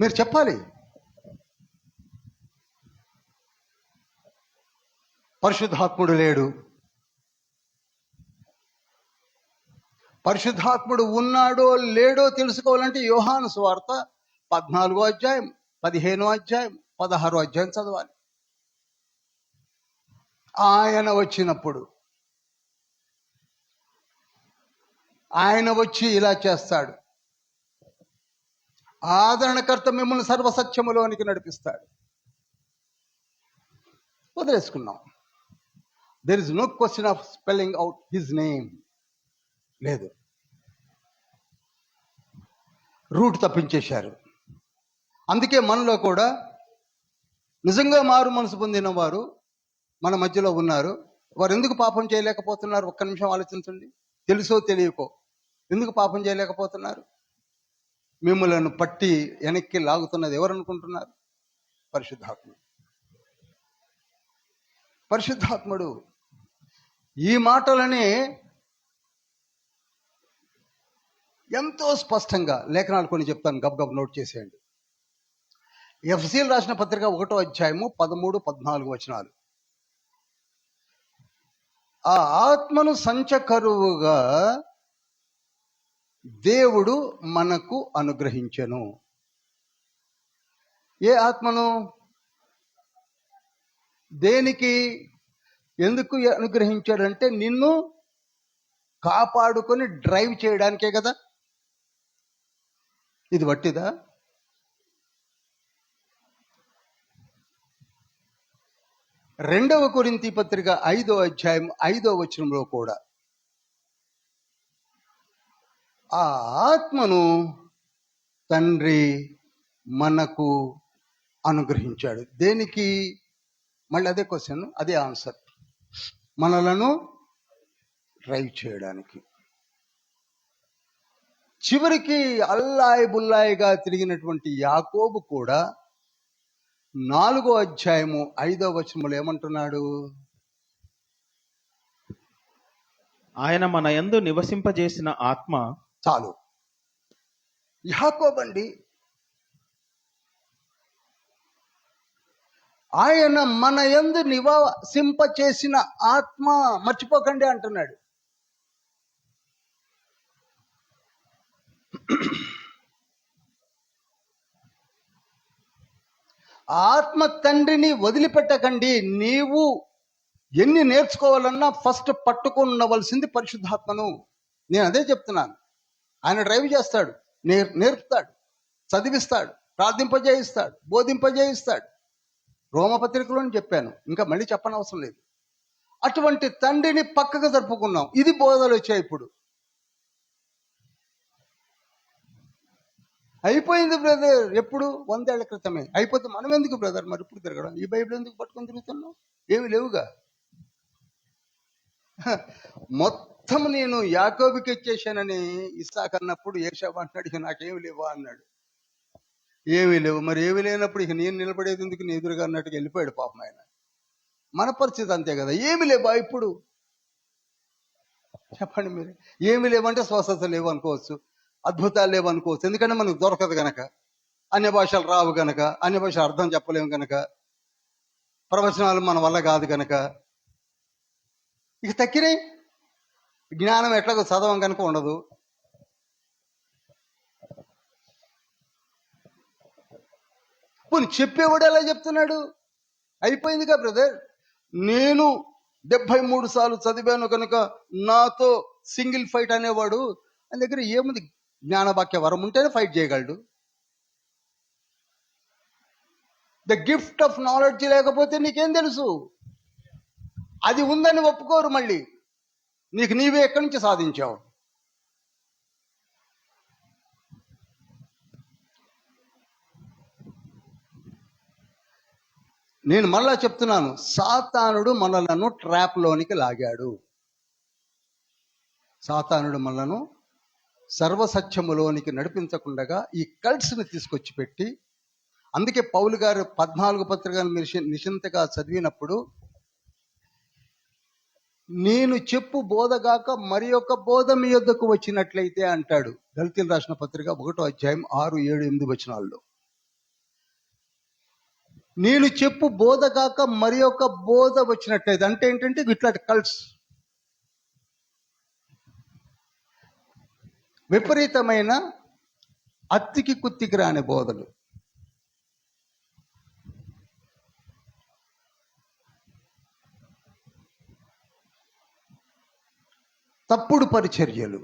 మీరు చెప్పాలి, పరిశుద్ధాత్ముడు లేడు. పరిశుద్ధాత్ముడు ఉన్నాడో లేడో తెలుసుకోవాలంటే యోహాను సువార్త 14 15 16 చదవాలి. ఆయన వచ్చినప్పుడు ఆయన వచ్చి ఇలా చేస్తాడు. ఆదరణకర్త మిమ్మల్ని సర్వసత్యములోనికి నడిపిస్తాడు. వదిలేసుకున్నాం. There is no question of spelling out his name. లేదు, రూట్ తప్పించేశారు. అందుకే మనలో కూడా నిజంగా మారు మనసు పొందిన వారు మన మధ్యలో ఉన్నారు. వారు ఎందుకు పాపం చేయలేకపోతున్నారు? ఒక్క నిమిషం ఆలోచించండి. తెలుసో తెలియకో ఎందుకు పాపం చేయలేకపోతున్నారు? మిమ్మలను పట్టి వెనక్కి లాగుతున్నది ఎవరు అనుకుంటున్నారు? పరిశుద్ధాత్ముడు. పరిశుద్ధాత్ముడు. ఈ మాటలని ఎంతో స్పష్టంగా లేఖనాలు కొన్ని చెప్తాను, గబగబ నోట్ చేసేయండి. ఎఫ్ఎసీయులకు రాసిన పత్రిక 1:13-14 ఆ ఆత్మను సంచకరువుగా దేవుడు మనకు అనుగ్రహించెను. ఏ ఆత్మను? దేనికి, ఎందుకు అనుగ్రహించాడంటే నిన్ను కాపాడుకొని డ్రైవ్ చేయడానికే కదా. ఇది వట్టిదా? రెండవ కొరింథీ పత్రిక 5:5 కూడా ఆ ఆత్మను తండ్రి మనకు అనుగ్రహించాడు. దేనికి? మళ్ళీ అదే క్వశ్చన్, అదే ఆన్సర్. మనలను డ్రైవ్ చేయడానికి. చివరికి అల్లాయి బుల్లాయిగా తిరిగినటువంటి యాకోబు కూడా 4:5 ఏమంటున్నాడు? ఆయన మన యందు నివసింపజేసిన ఆత్మ. చాలు. యాకోబండి, ఆయన మన యందు నివసింపచేసిన ఆత్మ మర్చిపోకండి అంటున్నాడు. ఆత్మ తండ్రిని వదిలిపెట్టకండి. నీవు ఎన్ని నేర్చుకోవాలన్నా ఫస్ట్ పట్టుకొని ఉండవలసింది పరిశుద్ధాత్మను. నేను అదే చెప్తున్నాను. ఆయన డ్రైవ్ చేస్తాడు, నేర్పుతాడు, చదివిస్తాడు, ప్రార్థింపజేయిస్తాడు, బోధింపజేయిస్తాడు. రోమపత్రికలోని చెప్పాను, ఇంకా మళ్ళీ చెప్పనవసరం లేదు. అటువంటి తండ్రిని పక్కకు జరుపుకున్నాం. ఇది బోధలు వచ్చాయి. ఇప్పుడు అయిపోయింది బ్రదర్. ఎప్పుడు? 100 ఏళ్ల క్రితమే అయిపోతే మనం ఎందుకు బ్రదర్ మరి ఇప్పుడు తిరగడం? ఈ బైబిల్ ఎందుకు పట్టుకొని తిరుగుతున్నాం? ఏమి లేవుగా. మొత్తం నేను యాకోబుకి ఇచ్చేసానని ఇస్సాకు అన్నప్పుడు ఏశావు అంటాడు, ఇక నాకేమి లేవా అన్నాడు. ఏమీ లేవు. మరి ఏమి లేనప్పుడు ఇక నేను నిలబడేది ఎందుకు నీ ఎదురుగా అన్నట్టుగా వెళ్ళిపోయాడు పాపం ఆయన. మన పరిస్థితి అంతే కదా. ఏమి లేవా ఇప్పుడు? చెప్పండి మీరు. ఏమి లేవంటే స్వస్థత లేవు అనుకోవచ్చు, అద్భుతాలు లేవు అనుకోవచ్చు. ఎందుకంటే మనకు దొరకదు గనక, అన్య భాషలు రావు గనక, అన్య భాష అర్థం చెప్పలేము గనక, ప్రవచనాలు మన వల్ల కాదు గనక. ఇక తక్కినాయి. జ్ఞానం ఎట్లాగో చదవం కనుక ఉండదు. పోనీ చెప్పేవాడు ఎలా చెప్తున్నాడు? అయిపోయిందిగా బ్రదర్. నేను 73 సార్లు చదివాను కనుక నాతో సింగిల్ ఫైట్ అనేవాడు ఆయన దగ్గర ఏముంది? జ్ఞానవాక్య వరం ఉంటేనే ఫైట్ చేయగలడు. ద గిఫ్ట్ ఆఫ్ నాలెడ్జ్ లేకపోతే నీకేం తెలుసు? అది ఉందని ఒప్పుకోరు. మళ్ళీ నీకు నీవే ఎక్కడి నుంచి సాధించావు? నేను మళ్ళా చెప్తున్నాను, సాతానుడు మనలను ట్రాప్లోనికి లాగాడు. సాతానుడు మనలను సర్వసత్యములోనికి నడిపించకుండా ఈ కల్ట్స్ని తీసుకొచ్చి పెట్టి, అందుకే పౌలు గారు 14 పత్రికలను నిశింతగా చదివినప్పుడు, నేను చెప్పు బోధగాక మరి ఒక బోధ మీ యొద్దకు వచ్చినట్లయితే అంటాడు. గల్తీయులకు రాసిన పత్రిక 1వ అధ్యాయం 6, 7, 8 వచనాల్లో. నేను చెప్పు బోధగాక మరి ఒక బోధ వచ్చినట్లయితే అంటే ఏంటంటే ఇట్లాంటి కల్ట్స్, విపరీతమైన అత్తికి కుత్తికి రాని బోధలు, తప్పుడు పరిచర్యలు,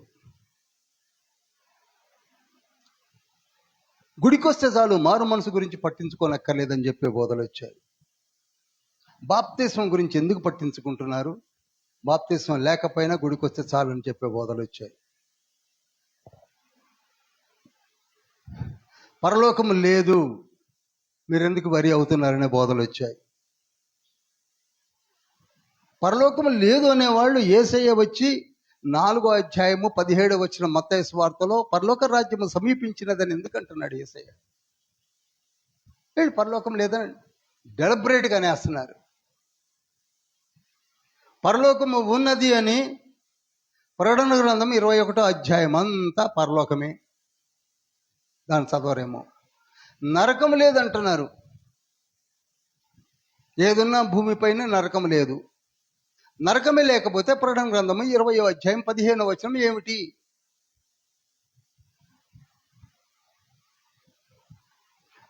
గుడికొస్తే చాలు మారు మనసు గురించి పట్టించుకోనక్కర్లేదని చెప్పే బోధలు వచ్చాయి. బాప్తిస్మం గురించి ఎందుకు పట్టించుకుంటున్నారు? బాప్తిస్మం లేకపోయినా గుడికొస్తే చాలు అని చెప్పే బోధలు వచ్చాయి. పరలోకము లేదు, మీరెందుకు వరి అవుతున్నారనే బోధలు వచ్చాయి. పరలోకము లేదు అనేవాళ్ళు యేసయ్య వచ్చి 4వ అధ్యాయము 17వ వచనం మత్తయి సువార్తలో పరలోక రాజ్యము సమీపించినదని ఎందుకంటున్నాడు యేసయ్య? పరలోకం లేదని డెలిబరేట్గా అనేస్తున్నారు. పరలోకము ఉన్నది అని ప్రకటన గ్రంథం 21వ అధ్యాయం అంతా పరలోకమే, దాన్ని చదవరేమో. నరకం లేదంటున్నారు. ఏదున్నా భూమిపైన నరకం లేదు. నరకమే లేకపోతే ప్రకటన గ్రంథము 20వ అధ్యాయం 15వ వచనం ఏమిటి?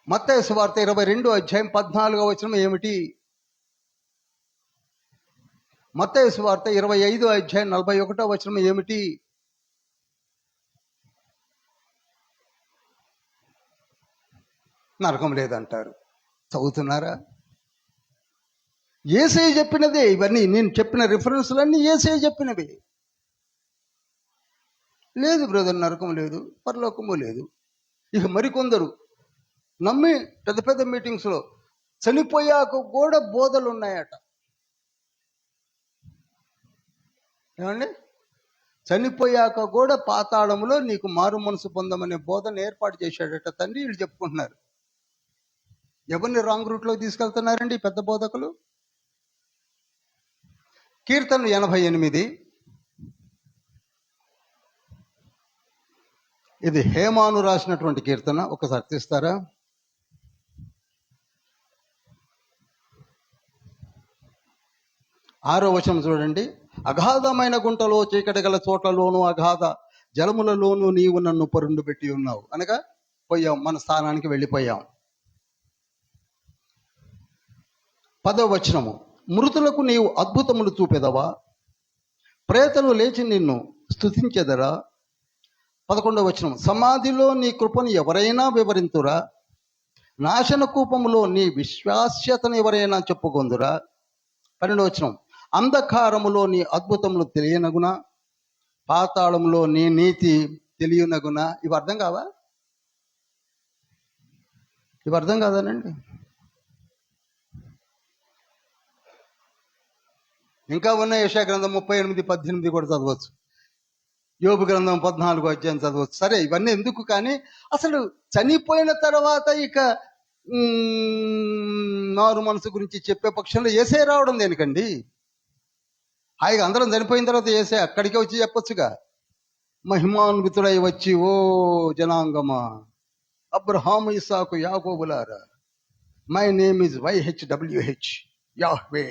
మత్తయి సువార్త 22వ అధ్యాయం 14వ వచనం ఏమిటి? మత్తయి సువార్త 25వ అధ్యాయం 41వ వచనం ఏమిటి? నరకం లేదంటారు. చదువుతున్నారా? యేసయ్య చెప్పినదే ఇవన్నీ. నేను చెప్పిన రిఫరెన్స్లన్నీ యేసయ్య చెప్పినవి. లేదు బ్రదర్, నరకం లేదు, పరలోకము లేదు. ఇక మరికొందరు నమ్మి పెద్ద పెద్ద మీటింగ్స్లో చనిపోయాక కూడా బోధలు ఉన్నాయట. ఏమండి? చనిపోయాక కూడా పాతాళములో నీకు మారు మనసు పొందమనే బోధన ఏర్పాటు చేశాడట తండ్రి. వీళ్ళు చెప్పుకుంటున్నారు. ఎవరిని రాంగ్ రూట్లో తీసుకెళ్తున్నారండి పెద్ద బోధకులు? కీర్తన 88, ఇది హేమాను రాసినటువంటి కీర్తన. ఒకసారి తీస్తారా? ఆరో వచనం చూడండి. అగాధమైన గుంటలో చీకటి గల చోట్లలోనూ అగాధ జలములలోనూ నీవు నన్ను పరుండు పెట్టి ఉన్నావు. అనగా పోయాం, మన స్థానానికి వెళ్ళిపోయాం. 10వ వచనము. మృతులకు నీవు అద్భుతములు చూపెదవా? ప్రేతలు లేచి నిన్ను స్తుతించెదరా? 11వ వచనం, సమాధిలో నీ కృపను ఎవరైనా వివరింతురా? నాశన కూపములో నీ విశ్వాస్యతను ఎవరైనా చెప్పుకొందురా? 12వ వచనం, అంధకారములో నీ అద్భుతములు తెలియనగునా? పాతాళంలో నీ నీతి తెలియనగునా? ఇవి అర్థం కావా? ఇవి అర్థం కాదానండి? ఇంకా ఉన్న యెషయా గ్రంథం 38:18 కూడా చదవచ్చు. యోబు గ్రంథం 14వ అధ్యాయం చదవచ్చు. సరే, ఇవన్నీ ఎందుకు కానీ, అసలు చనిపోయిన తర్వాత ఇక మారు మనసు గురించి చెప్పే పక్షంలో యేసయ్య రావడం దేనికండి? హాయిగా అందరం చనిపోయిన తర్వాత యేసయ్య అక్కడికే వచ్చి చెప్పొచ్చుగా. మహిమాన్వితుడై వచ్చి, ఓ జనాంగమా, అబ్రహాము ఇస్సాకు యాకోబులారా, my name is YHWH, Yahweh,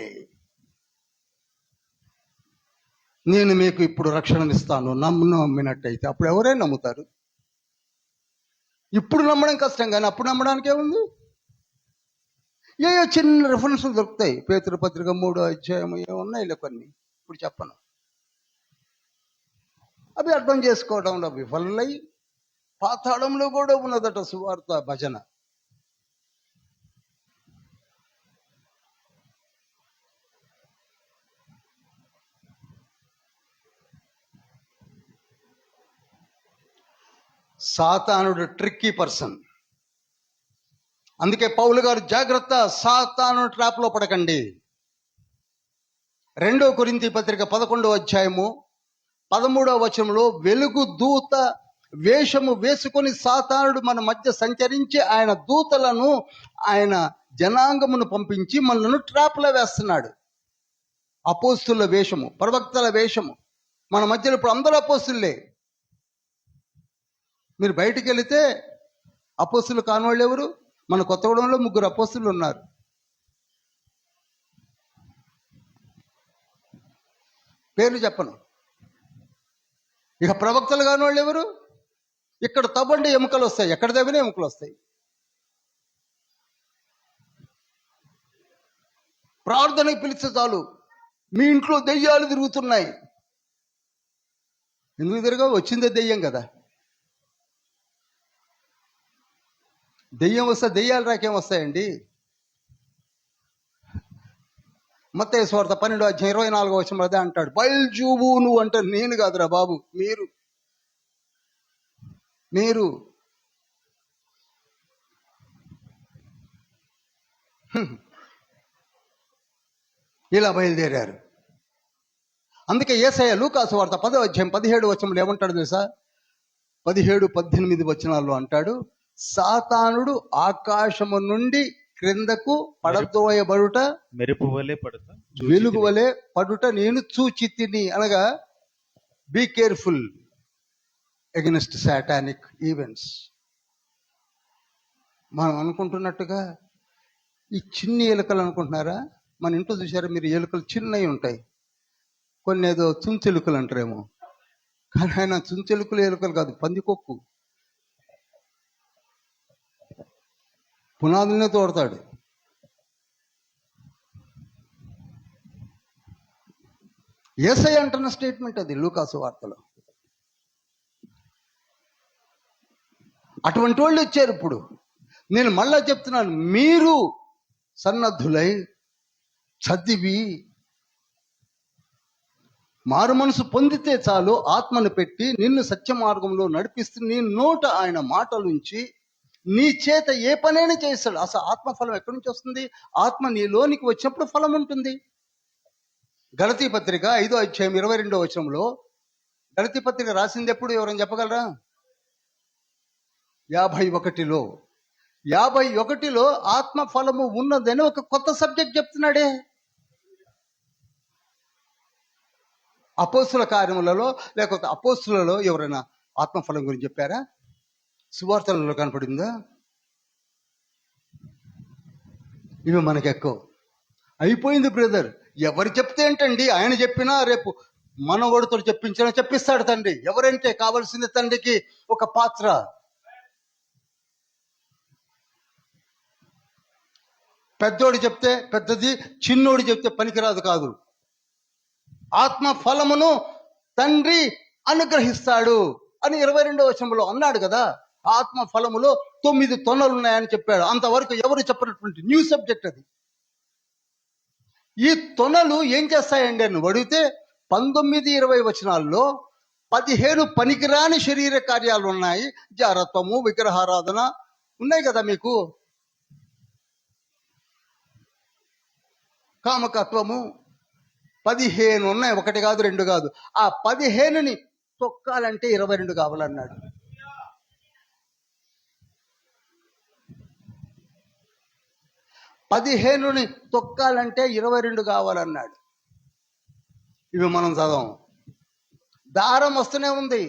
నేను మీకు ఇప్పుడు రక్షణనిస్తాను, నమ్మినట్టయితే. అప్పుడు ఎవరైనా నమ్ముతారు. ఇప్పుడు నమ్మడం కష్టం, కానీ అప్పుడు నమ్మడానికి ఏముంది? ఏయో చిన్న రెఫరెన్స్లు దొరుకుతాయి. పేతురు పత్రిక 3వ అధ్యాయం ఏమున్నాయిలే కొన్ని, ఇప్పుడు చెప్పను. అవి అర్థం చేసుకోవడంలో విఫలై పాతాళంలో కూడా ఉన్నదట సువార్త భజన. సాతానుడు ట్రిక్కీ పర్సన్. అందుకే పౌలు గారు, జాగ్రత్త, సాతాను ట్రాప్ లో పడకండి. 2 కొరింథీ పత్రిక 11వ అధ్యాయము 13వ వచనంలో, వెలుగు దూత వేషము వేసుకొని సాతానుడు మన మధ్య సంచరించి ఆయన దూతలను, ఆయన జనాంగమును పంపించి మనలను ట్రాప్లో వేస్తున్నాడు. అపోస్తుల వేషము, ప్రవక్తల వేషము. మన మధ్యలో ఇప్పుడు అందరూ అపోస్తులే. మీరు బయటికి వెళితే అపోస్తులు కానివాళ్ళు ఎవరు? మన కొత్తగూడెంలో 3 అపోస్తులు ఉన్నారు. పేర్లు చెప్పను. ఇక ప్రవక్తలు కానివాళ్ళు ఎవరు? ఇక్కడ తవ్వండి ఎముకలు వస్తాయి, ఎక్కడ తవ్వినా ఎముకలు వస్తాయి. ప్రార్థనకి పిలిస్తే చాలు, మీ ఇంట్లో దెయ్యాలు తిరుగుతున్నాయి. ఎందుకు తిరగా? వచ్చిందే దెయ్యం కదా. దెయ్యం వస్తే దెయ్యాలు రాకేం వస్తాయండి? మత్తయి సువార్త 12వ అధ్యాయం 24వ వచనంలో అదే అంటాడు. బయల్జూబు నువ్వు అంటే, నేను కాదురా బాబు, మీరు ఇలా బయలుదేరారు. అందుకే యేసయ్య లూకాసు వార్త 10వ అధ్యాయం 17వ వచనంలో ఏమంటాడు తెలుసా? 17-18 వచనాల్లో అంటాడు, సాతానుడు ఆకాశము నుండి క్రిందకు పడద్రోయబడుట, మెరుపు వలె పడుట, వెలుగు వలె పడుట నేను చూచితిని. అనగా be careful against satanic events. మనం అనుకుంటున్నట్టుగా ఈ చిన్ని ఎలుకలు అనుకుంటున్నారా? మన ఇంట్లో చూసారా మీరు? ఎలుకలు చిన్నవి ఉంటాయి, కొన్ని ఏదో చుంచెలుకలు అంటారేమో, కానీ ఆయన చుంచెలుకలు ఎలుకలు కాదు, పందికొక్కు. పునాదులనే తోడతాడు. యేసయ్య అంటున్న స్టేట్మెంట్ అది లూకాసు వార్తలో. అటువంటి వాళ్ళు వచ్చారు. ఇప్పుడు నేను మళ్ళా చెప్తున్నాను, మీరు సన్నద్ధులై చదివి మారు మనసు పొందితే చాలు, ఆత్మను పెట్టి నిన్ను సత్య మార్గంలో నడిపిస్తూ నీ నోట ఆయన మాటలుంచి నీ చేత ఏ పనైనా చేస్తాడు. అసలు ఆత్మఫలం ఎక్కడి నుంచి వస్తుంది? ఆత్మ నీలోనికి వచ్చినప్పుడు ఫలం ఉంటుంది. గలతీ పత్రిక 5వ అధ్యాయం 22వ వచనంలో, గలతీ పత్రిక రాసింది ఎప్పుడు? ఎవరైనా చెప్పగలరా? 51లో ఆత్మ ఫలము ఉన్నదని ఒక కొత్త సబ్జెక్ట్ చెప్తున్నాడే. అపోస్తుల కార్యములలో లేకపోతే అపోస్తులలో ఎవరైనా ఆత్మఫలం గురించి చెప్పారా? సువార్తలలో కనపడిందా? ఇవి మనకు ఎక్కువ అయిపోయింది బ్రదర్. ఎవరు చెప్తే ఏంటండి? ఆయన చెప్పినా రేపు మనవడితో చెప్పించినా చెప్పిస్తాడు తండ్రి. ఎవరంటే కావలసింది తండ్రికి ఒక పాత్ర. పెద్దోడు చెప్తే పెద్దది, చిన్నోడు చెప్తే పనికిరాదు కాదు. ఆత్మ ఫలమును తండ్రి అనుగ్రహిస్తాడు అని 22వ వచనంలో అన్నాడు కదా. ఆత్మ ఫలములో 9 తొనలు ఉన్నాయని చెప్పాడు. అంతవరకు ఎవరు చెప్పినటువంటి న్యూ సబ్జెక్ట్ అది. ఈ తొనలు ఏం చేస్తాయండి అని అడిగితే 19, 20 వచనాల్లో 15 పనికిరాని శరీర కార్యాలు ఉన్నాయి. జారత్వము, విగ్రహారాధన ఉన్నాయి కదా మీకు, కామకత్వము 15 ఉన్నాయి. 1 కాదు 2 కాదు. ఆ 15ని తొక్కాలంటే 22 కావాలన్నాడు. పదిహేనుని తొక్కాలంటే 22 కావాలన్నాడు. ఇవి మనం చదవం. దారం వస్తూనే ఉంది.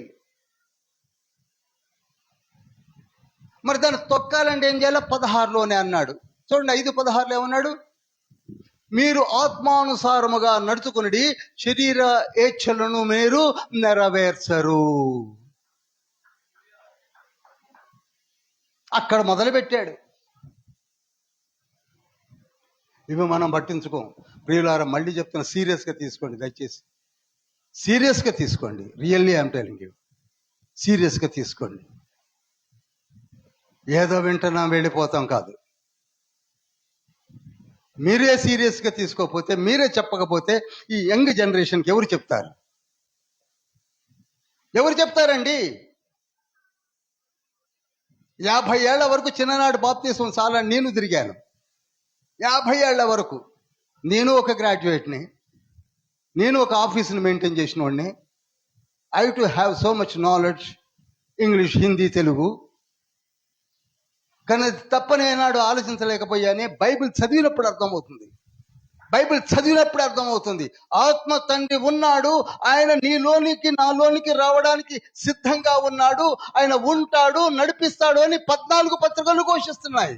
మరి దాన్ని తొక్కాలంటే ఏం చేయాలి? 16లోనే అన్నాడు. చూడండి, 5:16 ఏమన్నాడు? మీరు ఆత్మానుసారముగా నడుచుకుని శరీర ఏచ్ఛలను మీరు నెరవేర్చరు. అక్కడ మొదలుపెట్టాడు. ఇవి మనం పట్టించుకోం. ప్రియులారా, మళ్ళీ చెప్తున్నా, సీరియస్గా తీసుకోండి దయచేసి. సీరియస్గా తీసుకోండి. రియల్లీ ఐఎమ్ టెల్లింగ్ యూ, సీరియస్గా తీసుకోండి. ఏదో వింటున్నాం వెళ్ళిపోతాం కాదు. మీరే సీరియస్గా తీసుకోకపోతే, మీరే చెప్పకపోతే ఈ యంగ్ జనరేషన్కి ఎవరు చెప్తారు? ఎవరు చెప్తారండి? 50 ఏళ్ల వరకు చిన్ననాడు బాప్తీసం చాలా నేను తిరిగాను. 50 ఏళ్ల వరకు నేను ఒక గ్రాడ్యుయేట్ని, నేను ఒక ఆఫీస్ని మెయింటైన్ చేసిన వాడిని. I to have so much knowledge, English, Hindi, Telugu. కానీ అది తప్పని ఏనాడు ఆలోచించలేకపోయానే. బైబిల్ చదివినప్పుడు అర్థమవుతుంది. బైబిల్ చదివినప్పుడు అర్థమవుతుంది. ఆత్మ తండ్రి ఉన్నాడు, ఆయన నీలోనికి నాలోనికి రావడానికి సిద్ధంగా ఉన్నాడు, ఆయన ఉంటాడు, నడిపిస్తాడు అని 14 పత్రికలు ఘోషిస్తున్నాయి.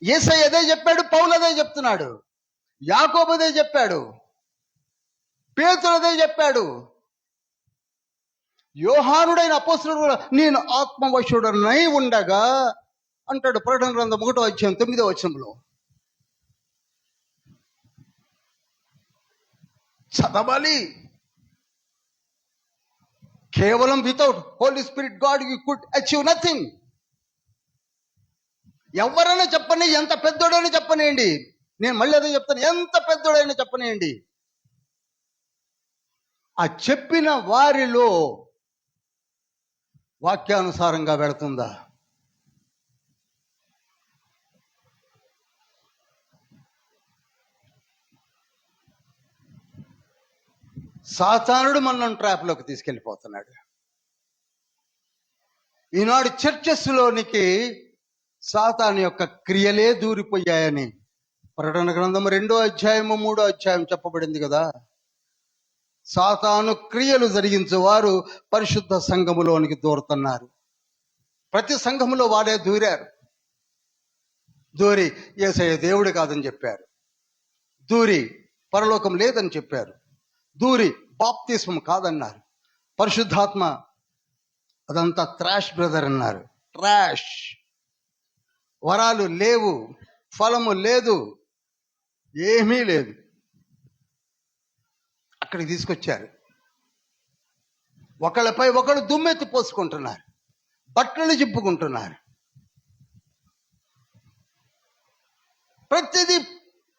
యేసయ్య అదే చెప్పాడు, పౌలు అదే చెప్తున్నాడు, యాకోబు అదే చెప్పాడు, పేతురు అదే చెప్పాడు, యోహానుడైన అపోస్తలుడు కూడా నేను ఆత్మవశుడనై ఉండగా అంటాడు. ప్రకటన గ్రంథం 1వ అధ్యాయం 9వ వచనంలో. చదవాలి. కేవలం without Holy Spirit God you could achieve nothing. ఎవరైనా చెప్పని, ఎంత పెద్దోడైనా చెప్పనేయండి, నేను మళ్ళీ అదే చెప్తాను, ఎంత పెద్దోడైనా చెప్పనేయండి, ఆ చెప్పిన వారిలో వాక్యానుసారంగా వెళుతుందా? సాతానుడు మనల్ని ట్రాప్లోకి తీసుకెళ్ళిపోతున్నాడు. ఈనాడు చర్చెస్లోనికి సాతాను యొక్క క్రియలే దూరిపోయాయని ప్రకటన గ్రంథం 2వ అధ్యాయము 3వ అధ్యాయం చెప్పబడింది కదా. సాతాను క్రియలు జరిగించేవారు పరిశుద్ధ సంఘములోనికి దూరుతున్నారు. ప్రతి సంఘములో వారే దూరారు. దూరి యేసయ్య దేవుడు కాదని చెప్పారు, దూరి పరలోకం లేదని చెప్పారు, దూరి బాప్తిస్మం కాదన్నారు, పరిశుద్ధాత్మ అదంతా ట్రాష్ బ్రదర్ అన్నారు. ట్రాష్. వరాలు లేవు, ఫలము లేదు, ఏమీ లేదు. అక్కడికి తీసుకొచ్చారు. ఒకళ్ళపై ఒకళ్ళు దుమ్మెత్తి పోసుకుంటున్నారు, బట్టలు చింపుకుంటున్నారు.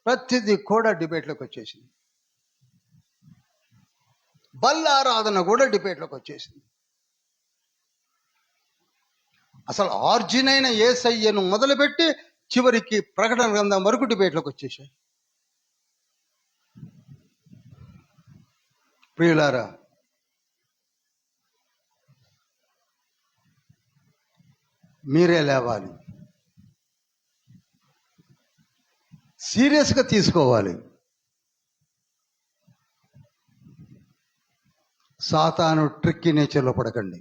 ప్రతిదీ కూడా డిబేట్లోకి వచ్చేసింది. బల్లారాధన కూడా డిబేట్లోకి వచ్చేసింది. అసలు ఆర్జిన్ అయిన యేసయ్యను మొదలుపెట్టి చివరికి ప్రకటన గ్రంథం వరకు డిబేట్లోకి వచ్చేసాయి. ప్రియులారా, మీరే లేవాలి, సీరియస్గా తీసుకోవాలి. సాతాను ట్రిక్కీ నేచర్లో పడకండి.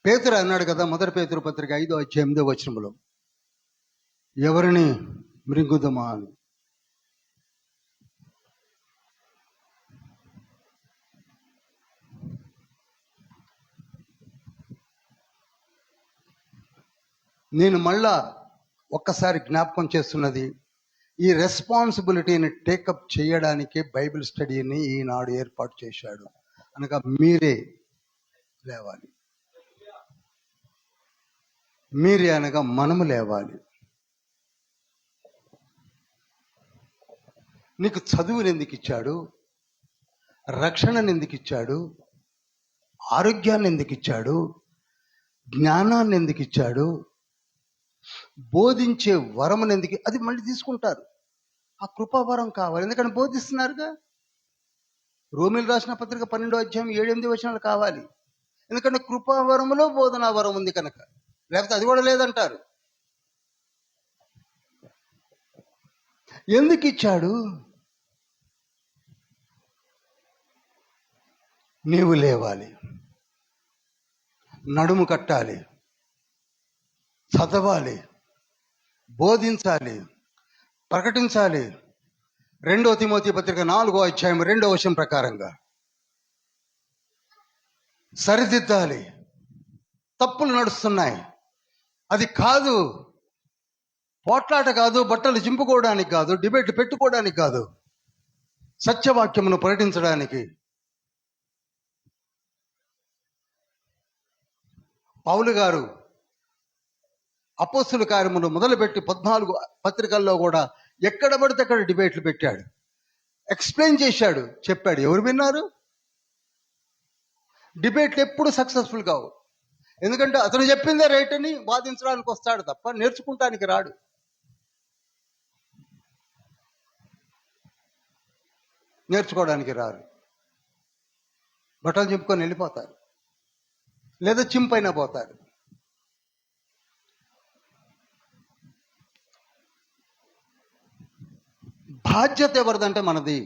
పేతురు అన్నాడు కదా, 1 పేతురు పత్రిక 5వ అధ్యాయం 8వ వచనంలో, ఎవరిని మృంగుదమా అని. నేను మళ్ళా ఒక్కసారి జ్ఞాపకం చేస్తున్నది, ఈ రెస్పాన్సిబిలిటీని టేకప్ చేయడానికి బైబిల్ స్టడీని ఈనాడు ఏర్పాటు చేశాడు. అనగా మీరే లేవాలి, మీరే అనగా మనము లేవాలి. నీకు చదువుని ఎందుకు ఇచ్చాడు? రక్షణను ఎందుకు ఇచ్చాడు? ఆరోగ్యాన్ని ఎందుకు ఇచ్చాడు? జ్ఞానాన్ని ఎందుకు ఇచ్చాడు? బోధించే వరమును ఎందుకు? అది మళ్ళీ తీసుకుంటారు. ఆ కృపావరం కావాలి, ఎందుకంటే బోధిస్తున్నారుగా. రోమిలు రాసిన పత్రిక 12వ అధ్యాయం 7-8 వచనాలు కావాలి, ఎందుకంటే కృపావరములో బోధనా వరం ఉంది కనుక. లేకపోతే అది కూడా లేదంటారు. ఎందుకు ఇచ్చాడు? నీవు లేవాలి, నడుము కట్టాలి, చదవాలి, బోధించాలి, ప్రకటించాలి. 2 తిమోతి పత్రిక 4వ అధ్యాయం 2వ వచనం ప్రకారంగా సరిదిద్దాలి. తప్పులు నడుస్తున్నాయి, అది కాదు. పోట్లాట కాదు, బట్టలు చింపుకోవడానికి కాదు, డిబేట్ పెట్టుకోవడానికి కాదు, సత్యవాక్యమును ప్రకటించడానికి. పౌలు గారు అపోస్తుల కార్యములు మొదలుపెట్టి 14 పత్రికల్లో కూడా ఎక్కడ పడితే అక్కడ డిబేట్లు పెట్టాడు, ఎక్స్ప్లెయిన్ చేశాడు, చెప్పాడు. ఎవరు విన్నారు? డిబేట్లు ఎప్పుడు సక్సెస్ఫుల్ కావు, ఎందుకంటే అతను చెప్పిందే రైట్ అని వాదించడానికి వస్తాడు తప్ప నేర్చుకుంటానికి రాడు. నేర్చుకోవడానికి రారు, బట్టలు చింపుకొని వెళ్ళిపోతారు, లేదా చింపైనా పోతారు. బాధ్యత ఎవరిదంటే మనది,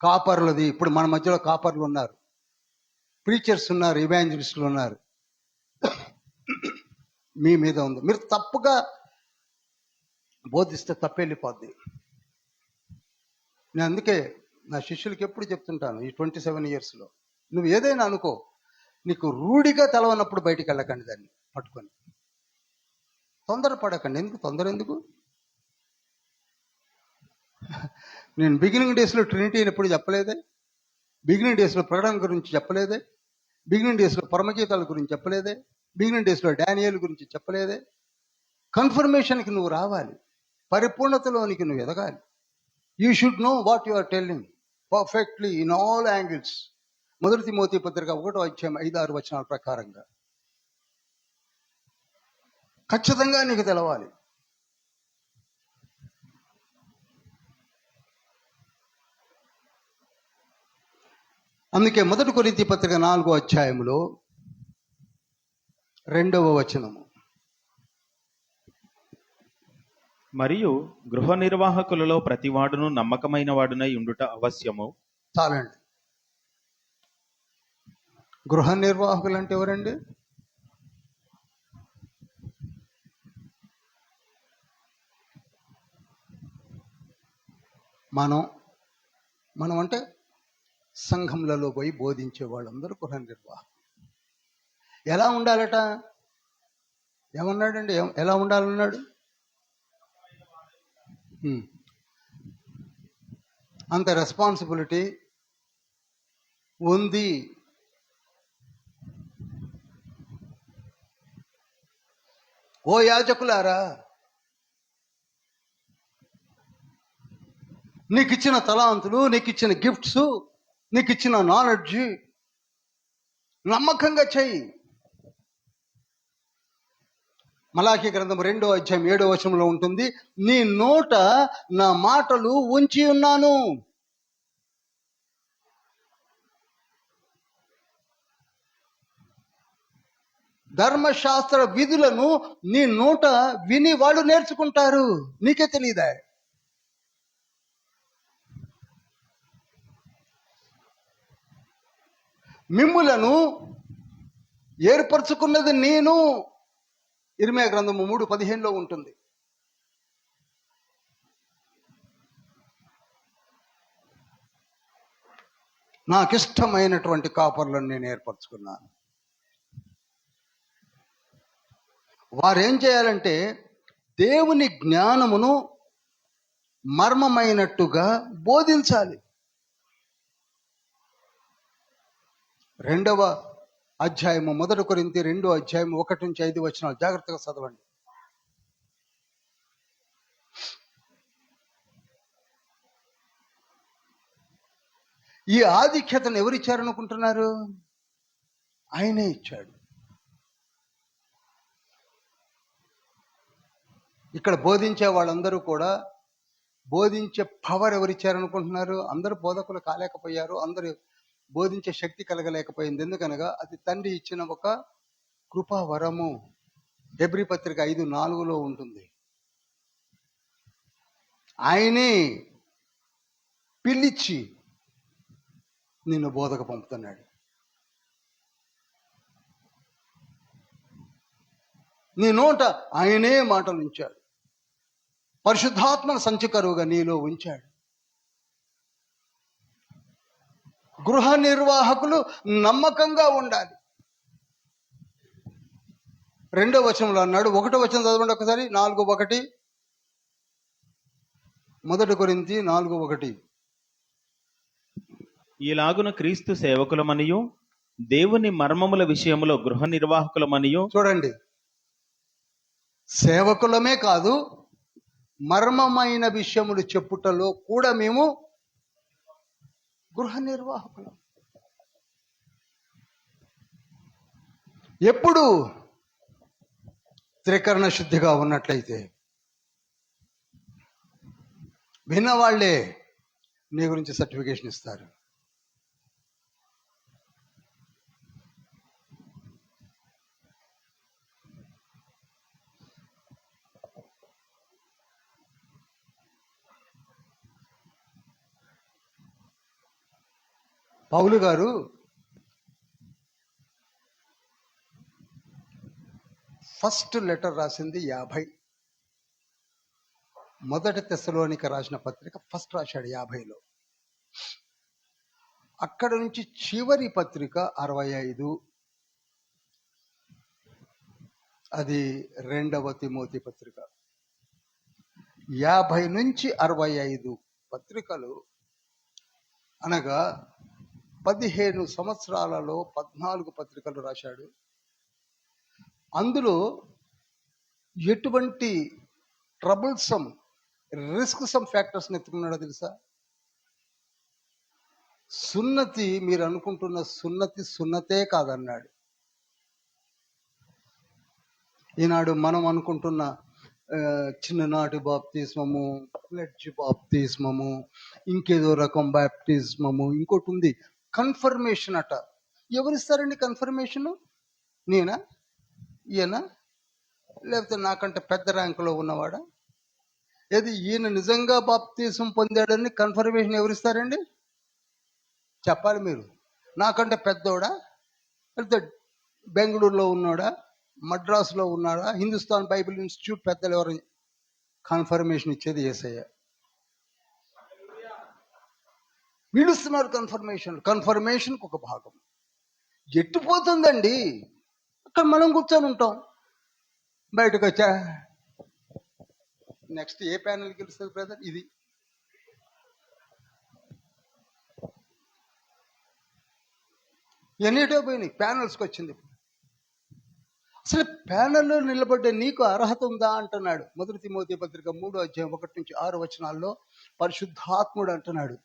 కాపర్లది. ఇప్పుడు మన మధ్యలో కాపర్లు ఉన్నారు, ప్రీచర్స్ ఉన్నారు, ఇవాంజలిస్టులు ఉన్నారు. మీ మీద ఉంది. మీరు తప్పుగా బోధిస్తే తప్పేళ్ళిపోద్ది. నేను అందుకే నా శిష్యులకి ఎప్పుడు చెప్తుంటాను, ఈ 27 yearsలో నువ్వు ఏదైనా అనుకో, నీకు రూఢిగా తెలవనప్పుడు బయటికి వెళ్ళకండి, దాన్ని పట్టుకొని. తొందరపడకండి. ఎందుకు తొందర? ఎందుకు? నేను బిగినింగ్ డేస్లో ట్రినిటీని ఎప్పుడు చెప్పలేదే, బిగినింగ్ డేస్లో ప్రకటన గురించి చెప్పలేదే, బిగినింగ్ డేస్లో పరమగీతాల గురించి చెప్పలేదే, బిగినింగ్ డేస్లో డానియేల్ గురించి చెప్పలేదే. కన్ఫర్మేషన్కి నువ్వు రావాలి, పరిపూర్ణతలోనికి నువ్వు ఎదగాలి. You should know what you are telling perfectly in all angles. 1 Timothy పత్రిక 1వ అధ్యాయం 5-6 వచనాల ప్రకారంగా ఖచ్చితంగా నీకు తెలవాలి. అందుకే 1 కొరింథీ పత్రిక 4వ అధ్యాయంలో 2వ వచనము, మరియు గృహ నిర్వాహకులలో ప్రతివాడును నమ్మకమైన వాడునై ఉండుట అవశ్యము. చాలండి. గృహ నిర్వాహకులు అంటే ఎవరండి? మనం అంటే సంఘంలలో పోయి బోధించే వాళ్ళందరూ గృహ నిర్వాహకులు. ఎలా ఉండాలట? ఏమన్నాడండి? ఎలా ఉండాలన్నాడు? అంత రెస్పాన్సిబిలిటీ ఉంది. ఓ యాజకులారా, నీకు ఇచ్చిన తలాంతులు, నీకు ఇచ్చిన గిఫ్ట్స్, నీకు ఇచ్చిన నాలెడ్జ్ నమ్మకంగా చెయ్యి. మలాకీ గ్రంథం 2వ అధ్యాయం 7వ వచనంలో ఉంటుంది, నీ నోట నా మాటలు ఉంచి ఉన్నాను. ధర్మశాస్త్ర విధులను నీ నోట విని వాళ్ళు నేర్చుకుంటారు, నీకే తెలియదా? మిమ్ములను ఏర్పరచుకున్నది నేను. ఇర్మీయా గ్రంథము 3:15లో ఉంటుంది. నాకిష్టమైనటువంటి కాపర్లను నేను ఏర్పరచుకున్నాను. వారు ఏం చేయాలంటే దేవుని జ్ఞానమును మర్మమైనట్టుగా బోధించాలి. 2వ అధ్యాయము 1 కొరింథీ 2వ అధ్యాయం 1-5 జాగ్రత్తగా చదవండి. ఈ ఆధిక్యతను ఎవరిచ్చారనుకుంటున్నారు? ఆయనే ఇచ్చాడు. ఇక్కడ బోధించే వాళ్ళందరూ కూడా బోధించే పవర్ ఎవరిచ్చారనుకుంటున్నారు? అందరూ బోధకులు కాలేకపోయారు, అందరూ బోధించే శక్తి కలగలేకపోయింది. ఎందుకనగా అది తండ్రి ఇచ్చిన ఒక కృపావరము. హెబ్రీ పత్రిక 5:4 ఉంటుంది. ఆయనే పిలిచి నిన్ను బోధకు పంపుతున్నాడు. నీ నోట ఆయనే మాటలు ఉంచాడు. పరిశుద్ధాత్మను సంచకరువుగా నీలో ఉంచాడు. గృహ నిర్వాహకులు నమ్మకంగా ఉండాలి. 2వ వచనంలో అన్నాడు. 1వ వచనం చదవండి ఒకసారి. 4:1 1 కొరింథీ 4:1. ఈలాగున క్రీస్తు సేవకులమనియు దేవుని మర్మముల విషయములో గృహ నిర్వాహకులమనియు. చూడండి, సేవకులమే కాదు, మర్మమైన విషయములు చెప్పుటలో కూడా మేము గృహ నిర్వాహకులం. ఎప్పుడు త్రికరణ శుద్ధిగా ఉన్నట్లయితే విన్నవాళ్లే నీ గురించి సర్టిఫికేషన్ ఇస్తారు. పౌలు గారు ఫస్ట్ లెటర్ రాసింది 50. మొదటి తెస్సలోనిక రాసిన పత్రిక ఫస్ట్ రాశాడు 50లో. అక్కడ నుంచి చివరి పత్రిక 65, అది 2వ తిమోతి పత్రిక. 50 నుంచి 65 పత్రికలు అనగా 15 సంవత్సరాలలో 14 పత్రికలు రాశాడు. అందులో ఎటువంటి ట్రబుల్సమ్ రిస్క్ ఫ్యాక్టర్స్ని ఎత్తుకున్నాడో తెలుసా? సున్నతి, మీరు అనుకుంటున్న సున్నతే కాదన్నాడు. ఈనాడు మనం అనుకుంటున్న చిన్ననాటి బాప్తిస్మము, ప్లెడ్జ్ బాప్తిస్మము, ఇంకేదో రకం బాప్తిస్మము, ఇంకోటి ఉంది కన్ఫర్మేషన్ అట. ఎవరిస్తారండి కన్ఫర్మేషను? నేనా? ఈయన? లేకపోతే నాకంటే పెద్ద ర్యాంకులో ఉన్నవాడా? ఏది ఈయన నిజంగా బాప్తిసం పొందాడని కన్ఫర్మేషన్ ఎవరిస్తారండి? చెప్పాలి మీరు. నాకంటే పెద్దోడా, లేకపోతే బెంగళూరులో ఉన్నాడా, మద్రాసులో ఉన్నాడా, హిందుస్థాన్ బైబిల్ ఇన్స్టిట్యూట్ పెద్దలు ఎవరు కన్ఫర్మేషన్ ఇచ్చేది? యేసయ్య. వీళ్ళిస్తున్నారు కన్ఫర్మేషన్కి ఒక భాగం. ఎట్టిపోతుందండి, అక్కడ మనం కూర్చొని ఉంటాం. బయటకు వచ్చా నెక్స్ట్ ఏ ప్యానెల్ గెలుస్తుంది బ్రదర్? ఇది ఎన్నిటో పోయినాయి, ప్యానల్స్కి వచ్చింది. అసలు ప్యానెల్లో నిలబడ్డే నీకు అర్హత ఉందా అంటున్నాడు. 1 తిమోతి పత్రిక 3వ అధ్యాయం 1-6 పరిశుద్ధాత్ముడు అంటున్నాడు,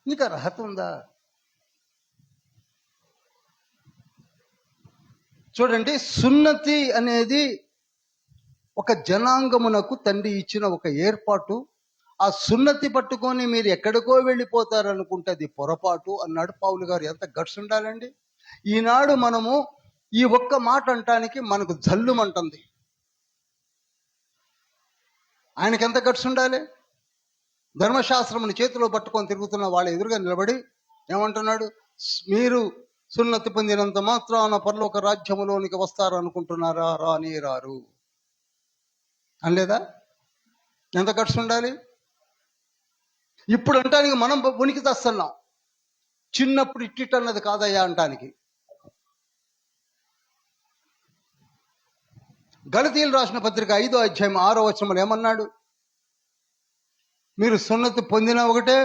నీకు అర్హత ఉందా? చూడండి, సున్నతి అనేది ఒక జనాంగమునకు తండ్రి ఇచ్చిన ఒక ఏర్పాటు. ఆ సున్నతి పట్టుకొని మీరు ఎక్కడికో వెళ్ళిపోతారనుకుంటే అది పొరపాటు అన్నాడు పౌలు గారు. ఎంత గట్స్ ఉండాలండి! ఈనాడు మనము ఈ ఒక్క మాట అంటానికి మనకు జల్లుమంటుంది. ఆయనకి ఎంత గట్స్ ఉండాలి! ధర్మశాస్త్రముని చేతిలో పట్టుకొని తిరుగుతున్న వాళ్ళ ఎదురుగా నిలబడి ఏమంటున్నాడు? మీరు సున్నతి పొందినంత మాత్రాన పరలోక రాజ్యములోనికి వస్తారనుకుంటున్నారా? రాని రారు అనలేదా? ఎంత గట్స్ ఉండాలి! ఇప్పుడు అంటానికి మనం ఉనికి తెస్తున్నాం. చిన్నప్పుడు ఇట్టిట్ అన్నది కాదయ్యా అంటానికి. గలతీయులు రాసిన పత్రిక 5వ అధ్యాయం 6వ వచనంలో ఏమన్నాడు? మీరు సున్నతి పొందినా ఒకటే,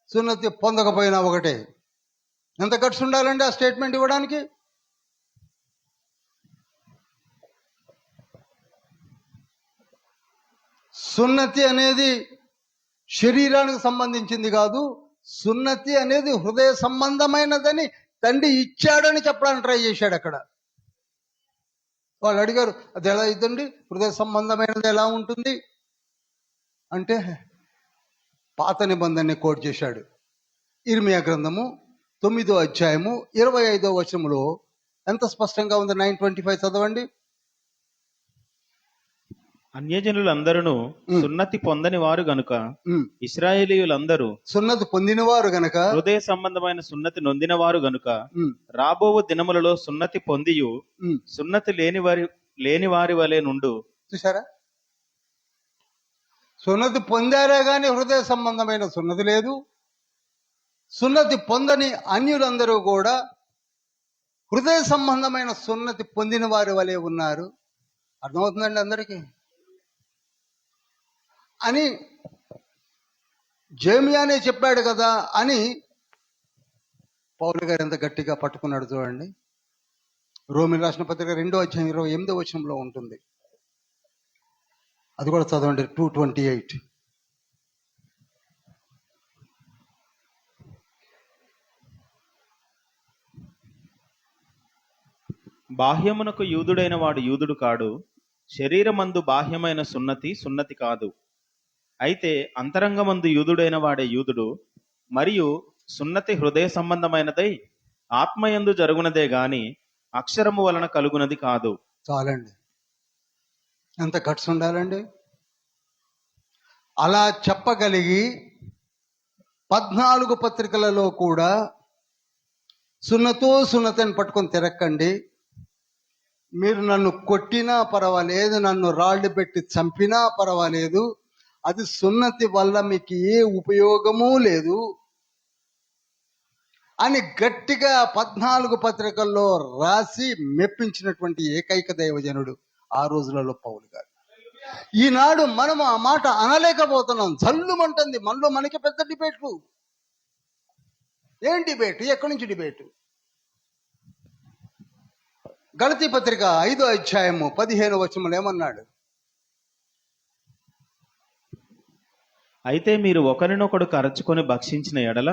సున్నతి పొందకపోయినా ఒకటే. ఎంత ఖర్చు ఉండాలండి ఆ స్టేట్మెంట్ ఇవ్వడానికి? సున్నతి అనేది శరీరానికి సంబంధించింది కాదు, సున్నతి అనేది హృదయ సంబంధమైనదని తండ్రి ఇచ్చాడని చెప్పడానికి ట్రై చేశాడు అక్కడ. వాళ్ళు అడిగారు, అది ఎలా అవుతుంది, హృదయ సంబంధమైనది ఎలా ఉంటుంది అంటే పాత నిబంధనని కోట్ చేశాడు. ఇర్మియా గ్రంథము 9వ అధ్యాయము 25వ వచనములో ఎంత స్పష్టంగా ఉంది? 9:25 చదవండి. అన్యజనులందరూ సున్నతి పొందని వారు గనుక ఉమ్. ఇశ్రాయేలీయులందరూ సున్నతి పొందినవారు గనక, హృదయ సంబంధమైన సున్నతి నొందిన వారు గనుక ఉమ్, రాబో దినములలో సున్నతి పొందియు ఉమ్. సున్నతి లేని వారి వలె నుండు. చూసారా? సున్నతి పొందారే గాని హృదయ సంబంధమైన సున్నతి లేదు. సున్నతి పొందని అన్యులందరూ కూడా హృదయ సంబంధమైన సున్నతి పొందిన వారి వలె ఉన్నారు. అర్థమవుతుందండి అందరికీ? అని జేమియానే చెప్పాడు కదా అని పౌలు గారు ఎంత గట్టిగా పట్టుకున్నాడు చూడండి. రోమిలు రాసిన పత్రిక 2వ అధ్యాయం 28వ వచనంలో ఉంటుంది. అది కూడా చదవండి. 2:28. బాహ్యమునకు యూదుడైన వాడు యూదుడు కాడు, శరీరమందు బాహ్యమైన సున్నతి కాదు. అయితే అంతరంగమందు యూదుడైన వాడే యూదుడు. మరియు సున్నతి హృదయ సంబంధమైనదై ఆత్మయందు జరుగునదే గాని అక్షరము వలన కలుగునది కాదు. చాలండి, ఎంత గట్స్ ఉండాలండి. అలా చెప్పగలిగి 14 పత్రికలలో కూడా సున్నతిని పట్టుకొని తిరక్కండి. మీరు నన్ను కొట్టినా పర్వాలేదు, నన్ను రాళ్ళు పెట్టి చంపినా పర్వాలేదు, అది సున్నతి వల్ల మీకు ఏ ఉపయోగమూ లేదు అని గట్టిగా 14 పత్రికల్లో రాసి మెప్పించినటువంటి ఏకైక దైవజనుడు ఆ రోజులలో పౌలు గారు. ఈనాడు మనం ఆ మాట అనలేకపోతున్నాం. జల్లుమంటుంది మనలో. మనకి పెద్ద డిబేట్లు. ఏం డిబేట్? ఎక్కడి నుంచి డిబేటు? గలతీ పత్రిక 5వ అధ్యాయము 15వ వచనంలో ఏమన్నాడు? అయితే మీరు ఒకరినొకడు కరచుకొని భక్షించిన ఎడల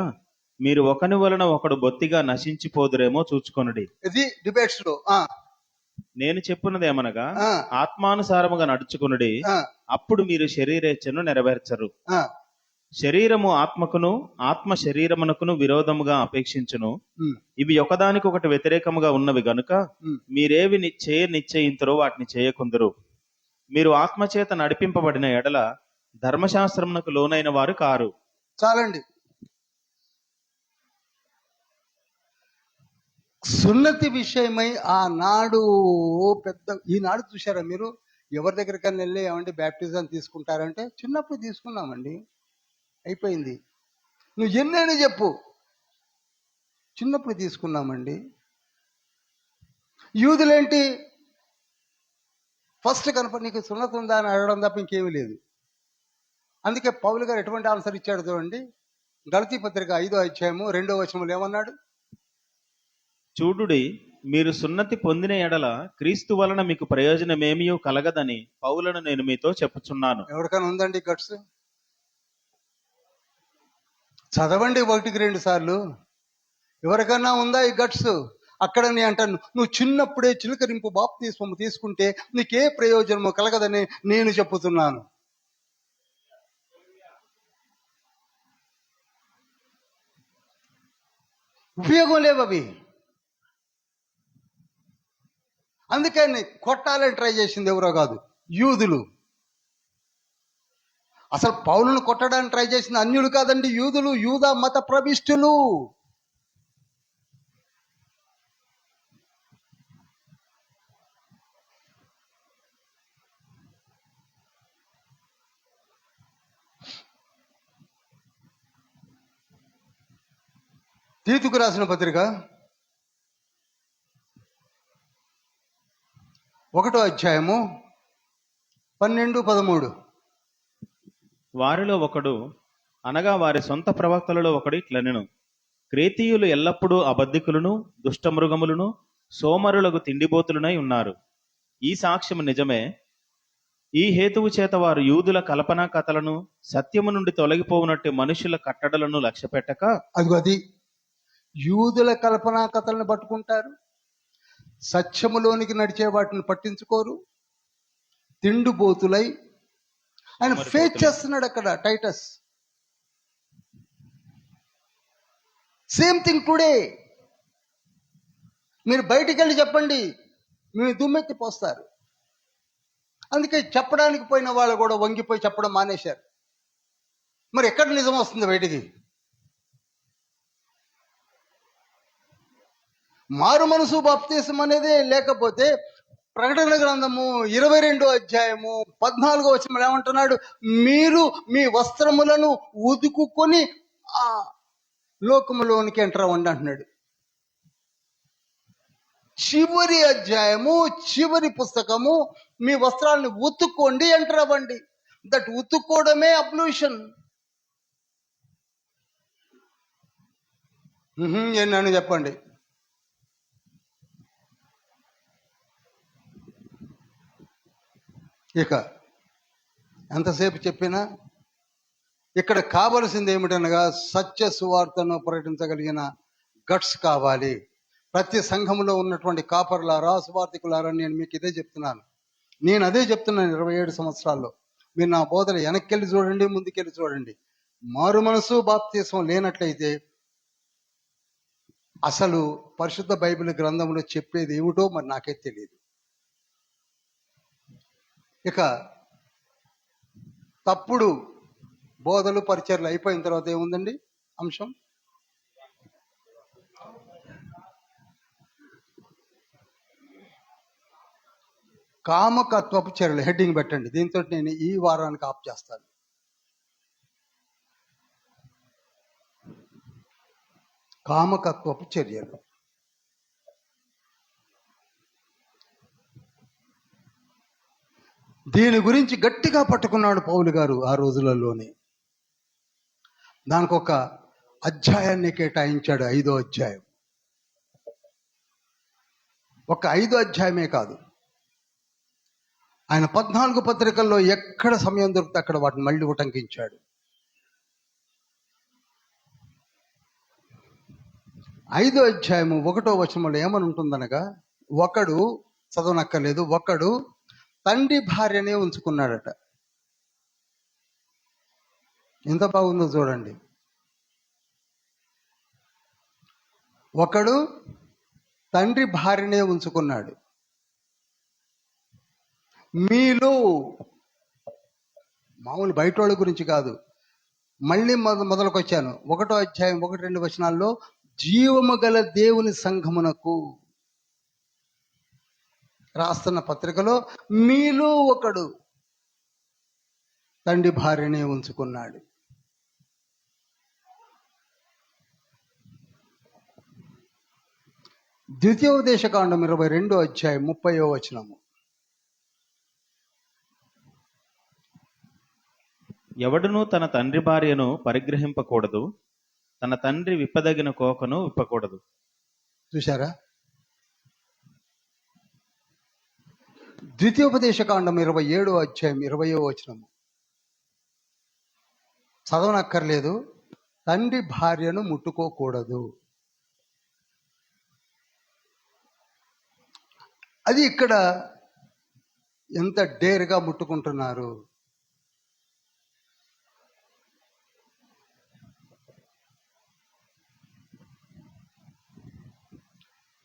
మీరు ఒకని వలన ఒకడు బొత్తిగా నశించిపోదురేమో చూచుకొనుడి. ఇది డిబేట్స్ లో. నేను చెప్పున్నదేమనగా ఆ. ఆత్మానుసారముగా నడుచుకొనుడి, ఆ, అప్పుడు మీరు శరీరేచ్ఛను నెరవేర్చరు. ఆ, శరీరము ఆత్మకును ఆత్మ శరీరమునకును విరోధముగా అపేక్షించును. ఉమ్, ఇవి ఒకదానికొకటి వ్యతిరేకముగా ఉన్నవి గనుక ఉమ్. మీరేవి నిశ్చయింతురో వాటిని చేయకుందరు. మీరు ఆత్మచేత నడిపింపబడిన ఎడల ధర్మశాస్త్రమునకు లోనైన వారు కారు. చాలండి. సున్నతి విషయమై ఆనాడు పెద్ద, ఈనాడు చూసారా మీరు? ఎవరి దగ్గరికన్నా వెళ్ళి ఏమంటే బ్యాప్టిజం తీసుకుంటారంటే చిన్నప్పుడు తీసుకున్నామండి, అయిపోయింది. నువ్వు ఎన్నైనా చెప్పు, చిన్నప్పుడు తీసుకున్నామండి. యూదులేంటి, ఫస్ట్ కనపడి నీకు సున్నతి ఉందా అని అడగడం తప్ప ఇంకేమీ లేదు. అందుకే పౌలు గారు ఎటువంటి ఆన్సర్ ఇచ్చాడు చూడండి. గలతీ పత్రిక 5వ అధ్యాయము 2వ వచనంలో ఏమన్నాడు? చూడుడి, మీరు సున్నతి పొందిన ఎడల క్రీస్తు వలన మీకు ప్రయోజనమేమియో కలగదని పౌలను నేను మీతో చెప్పుచున్నాను. ఎవరికైనా ఉందండి గట్స్? చదవండి 1-2 సార్లు. ఎవరికైనా ఉందా ఈ గట్స్? అక్కడ నేను అంటాను, నువ్వు చిన్నప్పుడే చిలకరింపు బాప్తిస్మము తీసుకుంటే నీకే ప్రయోజనము కలగదని నేను చెప్పుతున్నాను. ఉపయోగం లేవు అవి. అందుకని కొట్టాలని ట్రై చేసింది ఎవరో కాదు, యూదులు. అసలు పౌలును కొట్టడానికి ట్రై చేసింది అన్యులు కాదండి, యూదులు, యూదా మత ప్రవిష్టులు. తీతుకు రాసిన పత్రిక 1వ అధ్యాయము 12-13. వారిలో ఒకడు, అనగా వారి సొంత ప్రవక్తలలో ఒకడు ఇట్లనెను: క్రేతీయులు ఎల్లప్పుడూ అబద్ధికులను, దుష్టమృగములను, సోమరులకు తిండిబోతులునై ఉన్నారు. ఈ సాక్ష్యము నిజమే. ఈ హేతువు చేత వారు యూదుల కల్పనా కథలను, సత్యము నుండి తొలగిపోవునట్టు మనుషుల కట్టడలను లక్ష్యపెట్టక, అది యూదుల కల్పనా కథలను పట్టుకుంటారు, సత్యములోనికి నడిచే వాటిని పట్టించుకోరు, తిండిబోతులై. ఆయన ఫేస్ చేస్తున్నాడు అక్కడ టైటస్. Same thing today. మీరు బయటికి వెళ్ళి చెప్పండి, మీ దుమ్మెత్తి పోస్తారు. అందుకే చెప్పడానికి పోయిన వాళ్ళు కూడా వంగిపోయి చెప్పడం మానేశారు. మరి ఎక్కడ నిజం వస్తుంది బయటికి? మారు మనసు బాప్తీసం అనేదే లేకపోతే, ప్రకటన గ్రంథము 22వ అధ్యాయము 14వ వచనం ఏమంటున్నాడు? మీరు మీ వస్త్రములను ఉదుకుకొని ఆ లోకములోనికి ఎంటర్ అవ్వండి అంటున్నాడు. చివరి అధ్యాయము, చివరి పుస్తకము, మీ వస్త్రాలను ఉతుక్కోండి, ఎంటర్ అవ్వండి. దట్ ఉతుక్కోవడమే అబ్లూషన్. నన్ను చెప్పండి. ఇక ఎంతసేపు చెప్పినా ఇక్కడ కావలసింది ఏమిటనగా సత్య సువార్తను ప్రకటించగలిగిన గట్స్ కావాలి. ప్రతి సంఘంలో ఉన్నటువంటి కాపర్లారా, సువార్థికులారా, నేను మీకు ఇదే చెప్తున్నాను. నేను అదే చెప్తున్నాను 27 సంవత్సరాల్లో. మీరు నా బోధన వెనక్కెళ్ళి చూడండి, ముందుకెళ్ళి చూడండి. మారు మనసు బాప్తీసం లేనట్లయితే అసలు పరిశుద్ధ బైబిల్ గ్రంథంలో చెప్పేది ఏమిటో మరి నాకే తెలియదు. ఇక తప్పుడు బోధలు, పరిచర్లు అయిపోయిన తర్వాత ఏముందండి అంశం? కామకత్వపు చర్యలు. హెడ్డింగ్ పెట్టండి. దీంతో నేను ఈ వారానికి ఆఫ్ చేస్తాను. కామకత్వపు చర్యలు. దీని గురించి గట్టిగా పట్టుకున్నాడు పౌలు గారు ఆ రోజులలోనే. దానికి ఒక అధ్యాయాన్ని కేటాయించాడు, 5వ అధ్యాయం. ఒక 5వ అధ్యాయమే కాదు, ఆయన 14 పత్రికల్లో ఎక్కడ సమయం దొరికితే అక్కడ వాటిని మళ్ళీ ఉటంకించాడు. 5వ అధ్యాయము 1వ వచనంలో ఏమని ఉంటుందనగా, ఒకడు, చదవనక్కర్లేదు, ఒకడు తండ్రి భార్యనే ఉంచుకున్నాడట. ఎంత బాగుందో చూడండి. ఒకడు తండ్రి భార్యనే ఉంచుకున్నాడు. మీలో, మామూలు బయట వాళ్ళ గురించి కాదు, మళ్ళీ మొదలుకొచ్చాను. 1వ అధ్యాయం 1-2 వచనాల్లో జీవము గల దేవుని సంఘమునకు రాస్తున్న పత్రికలో మీలో ఒకడు తండ్రి భార్యనే ఉంచుకున్నాడు. ద్వితీయోపదేశకాండం 22వ అధ్యాయం 30వ వచనము. ఎవడునూ తన తండ్రి భార్యను పరిగ్రహింపకూడదు, తన తండ్రి విప్పదగిన కోకను విప్పకూడదు. చూశారా? ద్వితీయోపదేశకాండం 27వ అధ్యాయం 20వ వచనము. చదవనక్కర్లేదు. తండ్రి భార్యను ముట్టుకోకూడదు. అది ఇక్కడ ఎంత డేర్గా ముట్టుకుంటున్నారు.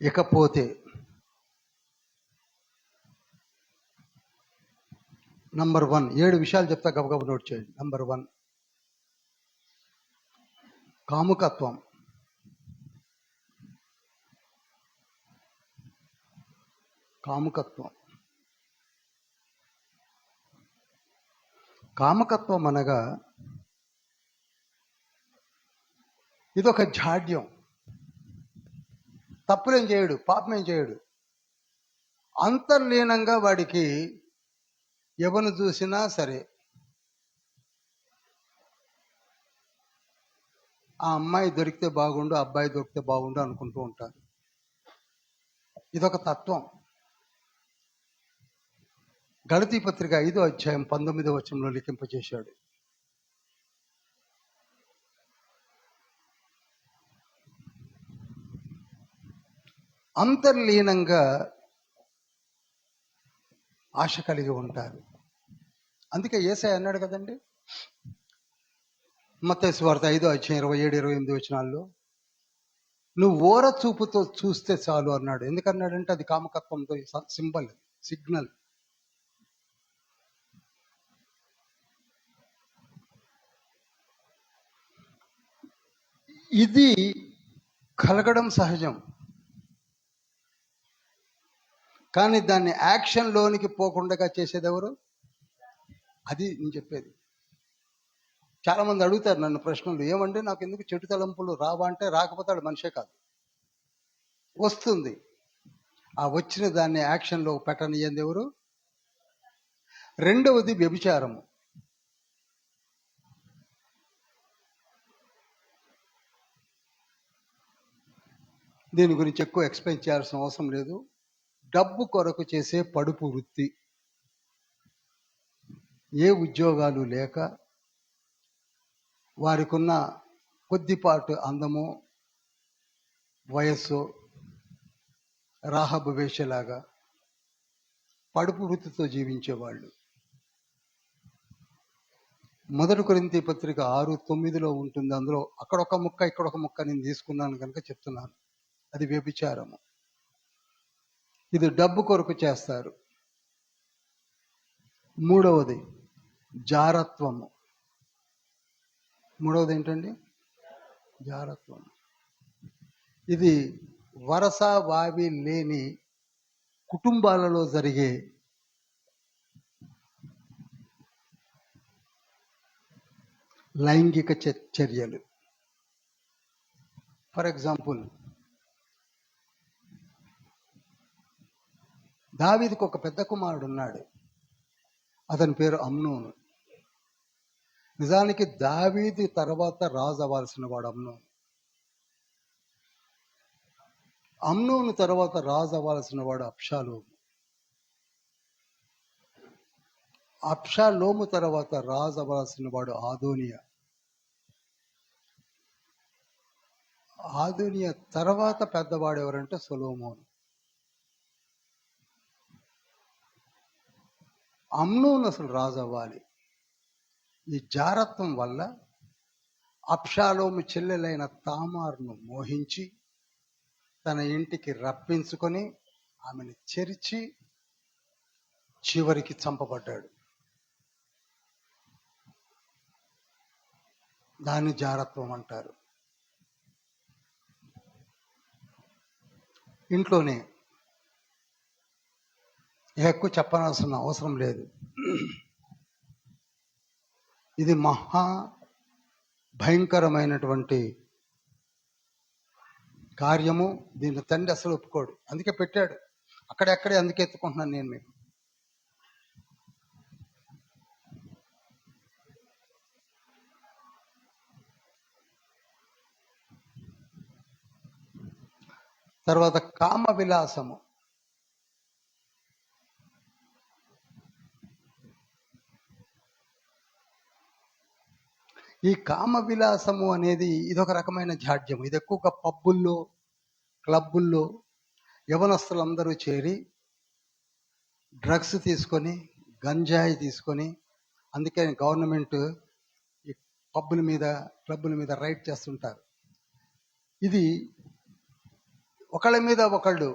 ఇకపోతే నంబర్ 1, 7 విషయాలు చెప్తా, గబగబ నోట్ చేయండి. నంబర్ 1, కాముకత్వం. కాముకత్వం. కామకత్వం అనగా ఇదొక జాడ్యం. తప్పులేం చేయడు, పాపమేం చేయడు. అంతర్లీనంగా వాడికి ఎవరిని చూసినా సరే ఆ అమ్మాయి దొరికితే బాగుండు, అబ్బాయి దొరికితే బాగుండు అనుకుంటూ ఉంటారు. ఇదొక తత్వం. గళతీ పత్రిక 5వ అధ్యాయం 19వ వచనంలో లిఖింపజేశాడు. అంతర్లీనంగా ఆశ కలిగి ఉంటారు. అందుకే యేసయ్య అన్నాడు కదండి, మత్తయి సువార్త 5వ అధ్యాయం 27, 28 వచనాల్లో, నువ్వు ఓర చూపుతో చూస్తే చాలు అన్నాడు. ఎందుకన్నాడంటే అది కామకత్వంతో సింబల్, సిగ్నల్. ఇది కలగడం సహజం, కానీ దాన్ని యాక్షన్లోనికి పోకుండా చేసేది ఎవరు? అది నేను చెప్పేది. చాలామంది అడుగుతారు నన్ను ప్రశ్నలు, ఏమంటే నాకు ఎందుకు చెడు తలంపులు రావా అంటే, రాకపోతాడు మనిషే కాదు, వస్తుంది. ఆ వచ్చిన దాన్ని యాక్షన్లో పెట్టనియంది ఎవరు? రెండవది వ్యభిచారము. దీని గురించి ఎక్కువ ఎక్స్ప్లెయిన్ చేయాల్సిన అవసరం లేదు. డబ్బు కొరకు చేసే పడుపు వృత్తి, ఏ ఉద్యోగాలు లేక వారికి ఉన్న కొద్దిపాటు అందము, వయస్సు, రాహబు వేషలాగా పడుపు వృత్తితో జీవించేవాళ్ళు. 1 కొరింథీ పత్రిక 6:9 ఉంటుంది. అందులో అక్కడొక ముక్క ఇక్కడొక ముక్క నేను తీసుకున్నాను కనుక చెప్తున్నాను. అది వ్యభిచారము. ఇది డబ్బు కొరకు చేస్తారు. మూడవది జారత్వము. మూడవది ఏంటండి? జారత్వం. ఇది వరస వావి లేని కుటుంబాలలో జరిగే లైంగిక చర్యలు. ఫర్ ఎగ్జాంపుల్, దావీదుకు ఒక పెద్ద కుమారుడు ఉన్నాడు. అతని పేరు అమ్నోను. నిజానికి దావీదు తర్వాత రాజు అవ్వాల్సిన వాడు అమ్నోను. అమ్నోను తర్వాత రాజు అవ్వాల్సిన వాడు అబ్షాలోము. అబ్షాలోము తర్వాత రాజు అవ్వాల్సిన వాడు ఆదోనియా. ఆదోనియా తర్వాత పెద్దవాడు ఎవరంటే సొలొమోను. అమ్నోను అసలు రాజు అవ్వాలి. ఈ జారత్వం వల్ల అబ్షాలోము చెల్లెలైన తామారును మోహించి తన ఇంటికి రప్పించుకొని ఆమెను చెరిచి చివరికి చంపబడ్డాడు. దాన్ని జారత్వం అంటారు. ఇంట్లోనే ఎక్కువ చెప్పాల్సిన అవసరం లేదు. ఇది మహా భయంకరమైనటువంటి కార్యము. దీన్ని తండ్రి అసలు ఒప్పుకోడు, అందుకే పెట్టాడు. అక్కడెక్కడే అందుకే ఎత్తుకుంటున్నాను నేను మీకు. తర్వాత కామ విలాసము. ఈ కామ విలాసము అనేది ఇదొక రకమైన జాడ్యం. ఇది ఎక్కువగా పబ్బుల్లో, క్లబ్బుల్లో యవనస్తులందరూ చేరి డ్రగ్స్ తీసుకొని, గంజాయి తీసుకొని, అందుకే గవర్నమెంట్ ఈ పబ్బుల మీద, క్లబ్బుల మీద రైడ్ చేస్తుంటారు. ఇది ఒకళ్ళ మీద ఒకళ్ళు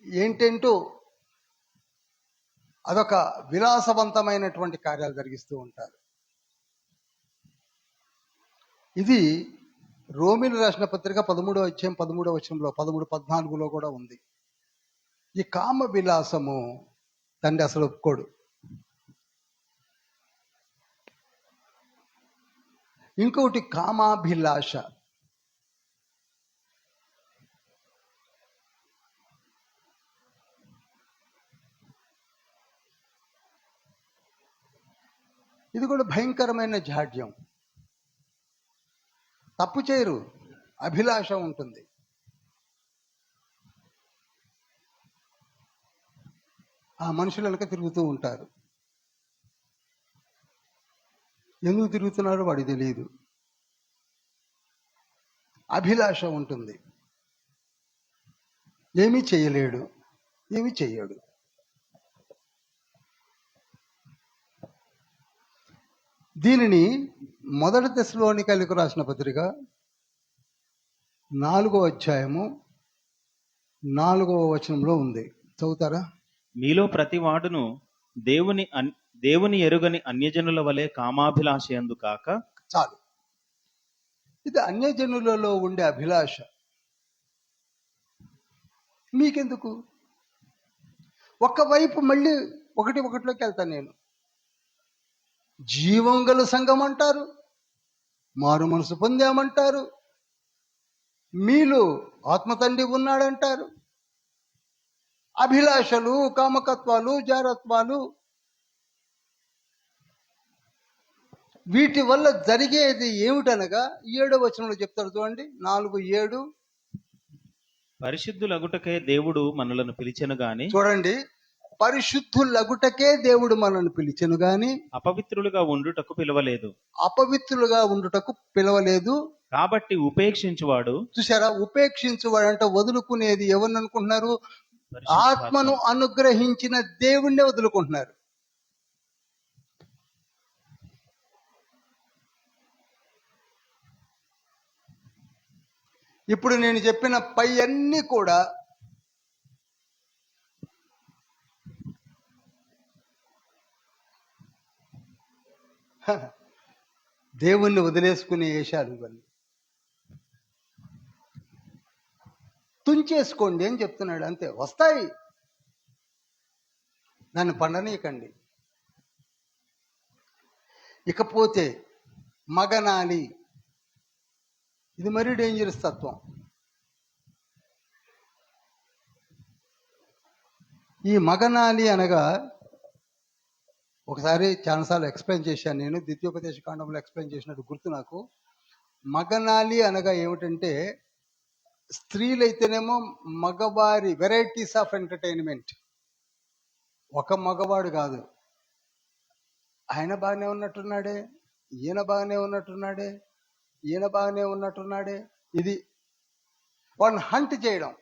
ఏంటంటూ అదొక విలాసవంతమైనటువంటి కార్యాలు జరిగిస్తూ ఉంటారు. ఇది రోమీలు రాసిన పత్రిక 13వ అధ్యాయం 13వ వచనంలో 13-14లో కూడా ఉంది. ఈ కామ విలాసము తండ్రి అసలు ఒప్పుకోడు. ఇంకొకటి కామాభిలాష. ఇది కూడా భయంకరమైన జాడ్యం. తప్పు చేయరు, అభిలాష ఉంటుంది. ఆ మనుషుల వెనక తిరుగుతూ ఉంటారు. ఎందుకు తిరుగుతున్నారో వాడికి తెలియదు. అభిలాష ఉంటుంది. ఏమీ చేయలేడు, ఏమీ చెయ్యడు. దీనిని మొదటి తెస్సలోనికైలకు రాసిన పత్రిక 4వ అధ్యాయము 4వ వచనంలో ఉంది. చదువుతారా? మీలో ప్రతి వాడును దేవుని ఎరుగని అన్యజనుల వలె కామాభిలాషయందు కాక. చాలు. ఇది అన్యజనులలో ఉండే అభిలాష. మీకెందుకు? ఒక్కవైపు మళ్ళీ ఒకటిలోకి వెళ్తాను నేను. జీవం గల సంఘం అంటారు, మారు మనసు పొందామంటారు, మీలో ఆత్మతండ్రి ఉన్నాడంటారు. అభిలాషలు, కామకత్వాలు, జారత్వాలు, వీటి వల్ల జరిగేది ఏమిటనగా 7వ వచనంలో చెప్తారు చూడండి. 4:7. పరిశుద్ధులగుటకే దేవుడు మనలను పిలిచెను గాని. చూడండి, పరిశుద్ధులగుటకే దేవుడు మనల్ని పిలిచెను గాని అపవిత్రులుగా ఉండుటకు పిలవలేదు. అపవిత్రులుగా ఉండుటకు పిలవలేదు. కాబట్టి ఉపేక్షించువాడు. చూసారా? ఉపేక్షించువాడు అంటే వదులుకునేది ఎవరిని అనుకుంటున్నారు? ఆత్మను అనుగ్రహించిన దేవుణ్ణే వదులుకుంటున్నారు. ఇప్పుడు నేను చెప్పిన పై అన్ని కూడా దేవుణ్ణి వదిలేసుకునే వేషాలు. ఇవన్నీ తుంచేసుకోండి అని చెప్తున్నాడు. అంతే, వస్తాయి, దాన్ని పండనీయకండి. ఇకపోతే మగనాలి, ఇది మరీ డేంజరస్ తత్వం. ఈ మగనాలి అనగా ఒకసారి చాలాసార్లు ఎక్స్ప్లెయిన్ చేశాను నేను, ద్వితీయోపదేశ కాండంలో ఎక్స్ప్లెయిన్ చేసినట్టు గుర్తు నాకు. మగనాలి అనగా ఏమిటంటే, స్త్రీలైతేనేమో మగవారి వెరైటీస్ ఆఫ్ ఎంటర్టైన్మెంట్. ఒక మగవాడు కాదు, ఆయన బాగానే ఉన్నట్టున్నాడే, ఈయన బాగానే ఉన్నట్టున్నాడే, ఈయన బాగానే ఉన్నట్టున్నాడే, ఇది వాళ్ళని హంట్ చేయడం.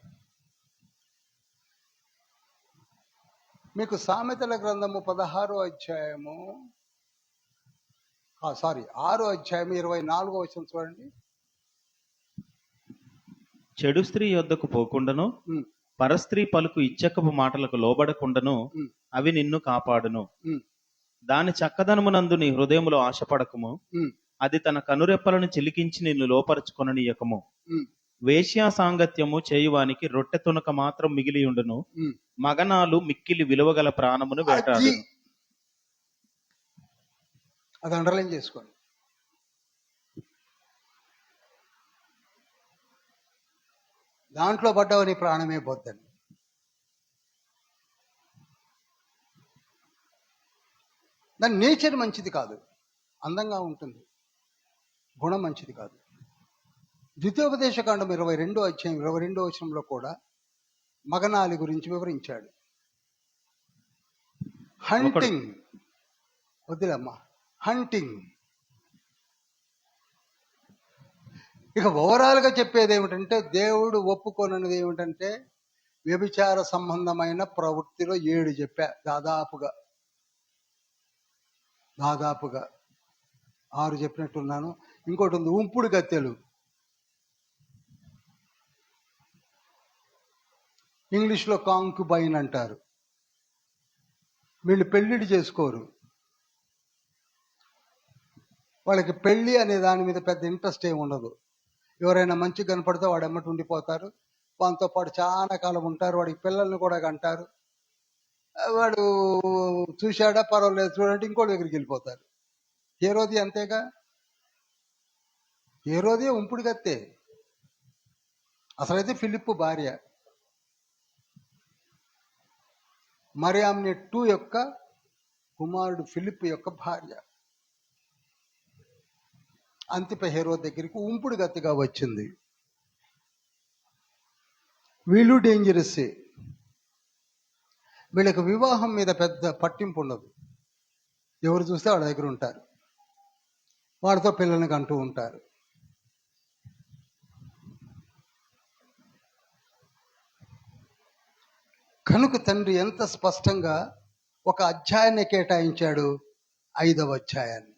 మీకు సామెతల గ్రంథము 16వ అధ్యాయము 6వ అధ్యాయం 24వ వచనం చూడండి. చెడు స్త్రీ యొద్దకు పోకుండాను, పరస్త్రీ పలుకు ఇచ్చకపు మాటలకు లోబడకుండాను అవి నిన్ను కాపాడును. దాని చక్కదనమునందు నీ హృదయములో ఆశపడకము, అది తన కనురెప్పలను చిలికించి నిన్ను లోపరుచుకొననీయకము. వేశ్యా సాంగత్యము చేయువానికి రొట్టె తునక మాత్రం మిగిలి ఉండును, మగనాలు మిక్కిలి విలువగల ప్రాణమును వేటాడు. అది అండర్లైన్ చేసుకోండి. దాంట్లో పడ్డవని ప్రాణమే పోద్దని. దాని నేచర్ మంచిది కాదు, అందంగా ఉంటుంది, గుణం మంచిది కాదు. ద్వితీయోపదేశ కాండం 22వ అధ్యాయం 22వ వచనంలో కూడా మగనాలి గురించి వివరించాడు. హంటింగ్ వద్దులమ్మా, హంటింగ్. ఇక ఓవరాల్గా చెప్పేది ఏమిటంటే, దేవుడు ఒప్పుకోనది ఏమిటంటే, వ్యభిచార సంబంధమైన ప్రవృత్తిలో 7 చెప్పా. దాదాపుగా 6 చెప్పినట్టున్నాను. ఇంకోటి ఉంది, ఉంపుడు గత్తెలు. ఇంగ్లీష్లో కాంక్యుబైన్ అంటారు. వీళ్ళు పెళ్ళిళ్ళు చేసుకోరు, వాళ్ళకి పెళ్ళి అనే దాని మీద పెద్ద ఇంట్రెస్ట్ ఏమి ఉండదు. ఎవరైనా మంచి కనపడితే వాడు ఎమ్మటి ఉండిపోతారు, వాటితో పాటు చాలా కాలం ఉంటారు, వాడికి పిల్లల్ని కూడా కంటారు. వాడు చూశాడా పర్వాలేదు చూడండి, ఇంకో దగ్గరికి వెళ్ళిపోతారు. హేరోది అంతేగా, హేరోది ఉంపుడు గత్తే. అసలైతే ఫిలిప్పు భార్య, మరియామ్ని 2 యొక్క కుమారుడు ఫిలిప్ యొక్క భార్య. అంతిప హేరోదు దగ్గరికి ఉంపుడు గతిగా వచ్చింది. వీళ్ళు డేంజరస్సే. వీళ్ళకి వివాహం మీద పెద్ద పట్టింపు ఉండదు. ఎవరు చూస్తే వాళ్ళ దగ్గర ఉంటారు, వాడితో పిల్లల్ని కంటూ ఉంటారు. కనుక తండ్రి ఎంత స్పష్టంగా ఒక అధ్యాయాన్ని కేటాయించాడు, 5వ అధ్యాయాన్ని.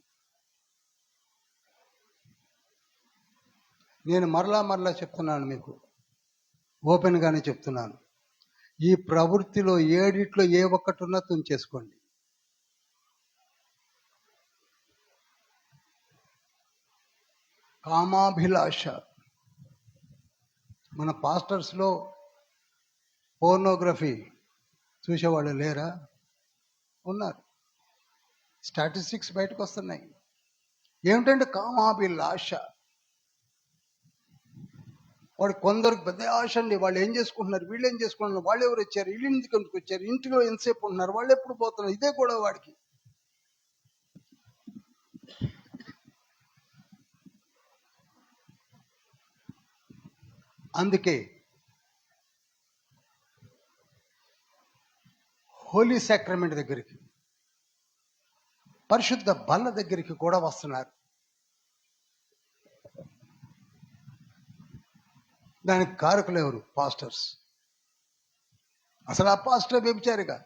నేను మరలా చెప్తున్నాను, మీకు ఓపెన్గానే చెప్తున్నాను. ఈ ప్రవృత్తిలో 7 ఏ ఒక్కటి ఉన్నా తుంచేసుకోండి. కామాభిలాష. మన పాస్టర్స్లో పోర్నోగ్రఫీ చూసేవాళ్ళు లేరా? ఉన్నారు. స్టాటిస్టిక్స్ బయటకు వస్తున్నాయి. ఏమిటంటే కామాభిలాష. వాడు కొందరికి పెద్ద ఆశ అండి. వాళ్ళు ఏం చేసుకుంటున్నారు, వీళ్ళు ఏం చేసుకుంటున్నారు, వాళ్ళు ఎవరు వచ్చారు, వీళ్ళు ఎందుకు వచ్చారు, ఇంటిలో ఎంతసేపు ఉంటున్నారు, వాళ్ళు ఎప్పుడు పోతున్నారు, ఇదే కూడా వాడికి. అందుకే హోలీ సాక్రమెంట్ దగ్గరికి, పరిశుద్ధ బల్ల దగ్గరికి కూడా వస్తున్నారు. దానికి కారకులు ఎవరు? పాస్టర్స్. అసలు ఆ పాస్టర్ వ్యభిచారిగా.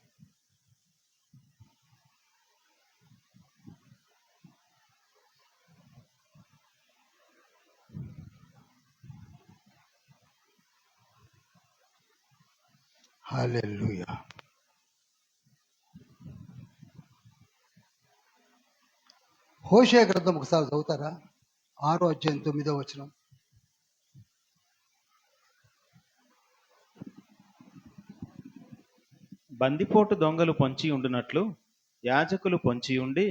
హల్లెలూయా. హోషేయ గ్రంథం ఒకసారి చదువుతారా? 6వ అధ్యాయం 9వ వచనం. బందిపోటు దొంగలు పొంచి ఉండునట్లు యాజకులు పొంచి ఉండి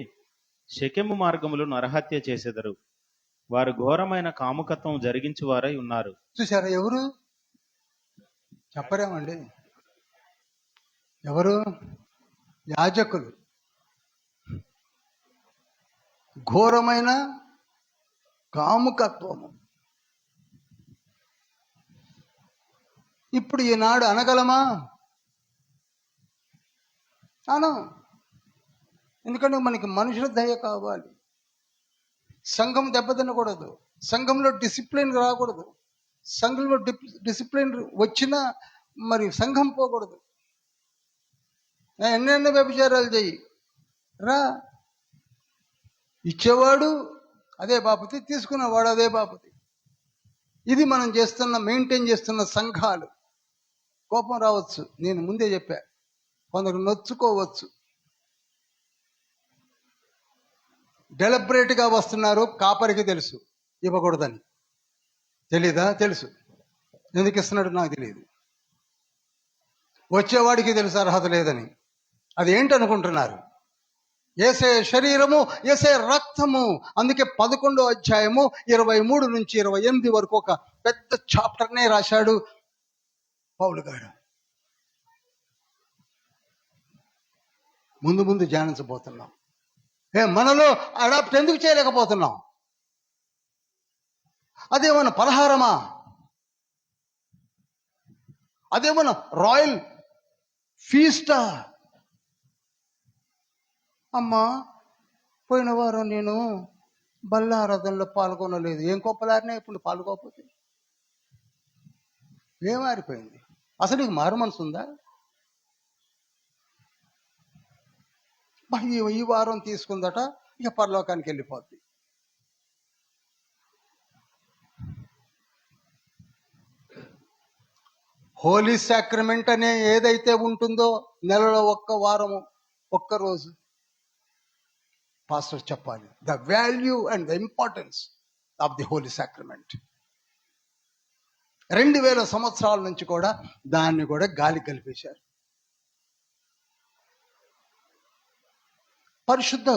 షెకెము మార్గములు నరహత్య చేసెదరు. వారు ఘోరమైన కాముకత్వం జరిగించు వారై ఉన్నారు. చూసారా? ఎవరు చెప్పరేమండి? ఎవరు? యాజకులు. ఘోరమైన కాముకత్వము. ఇప్పుడు ఈనాడు అనగలమా? అను. ఎందుకంటే మనకి మనుషుల దయ కావాలి. సంఘం దెబ్బతినకూడదు, సంఘంలో డిసిప్లిన్ రాకూడదు. సంఘంలో డిసిప్లిన్ వచ్చినా మరి సంఘం పోకూడదు. ఎన్నెన్నో వ్యభిచారాలు చెయ్యి రా. ఇచ్చేవాడు అదే బాపతి, తీసుకున్నవాడు అదే బాపతి. ఇది మనం మెయింటైన్ చేస్తున్న సంఘాలు. కోపం రావచ్చు, నేను ముందే చెప్పా. కొందరు నొచ్చుకోవచ్చు. డెలిబరేట్గా వస్తున్నారు. కాపరికి తెలుసు ఇవ్వకూడదని. తెలీదా? తెలుసు. ఎందుకు ఇస్తున్నాడు నాకు తెలియదు. వచ్చేవాడికి తెలుసు అర్హత లేదని. అది ఏంటనుకుంటున్నారు? యేసే శరీరము, యేసే రక్తము. అందుకే 11వ అధ్యాయము 23 నుంచి 28 వరకు ఒక పెద్ద చాప్టర్నే రాశాడు పౌలు గారు. ముందు ధ్యానించబోతున్నాం. మనలో అడాప్ట్ ఎందుకు చేయలేకపోతున్నాం? అదేమన్నా పలహారమా? అదేమన్నా రాయల్ ఫీస్టా? అమ్మా, పోయిన వారం నేను బల్లారాధనలో పాల్గొనలేదు. ఏం కొప్పలారినా ఇప్పుడు పాల్గొకపోతే ఏం మారిపోయింది? అసలు నీకు మారు మనసు ఉందా? ఈ వారం తీసుకుందట, ఇక పరలోకానికి వెళ్ళిపోద్ది. హోలీ సాక్రమెంట్ అనే ఏదైతే ఉంటుందో, నెలలో ఒక్క వారము, ఒక్క రోజు పాస్టర్ చెప్పాలి the value and the importance of the holy sacrament. 2000 సంవత్సరాల నుంచి కూడా దాన్ని కూడా గాలి కలిపేశారు. పరిశుద్ధ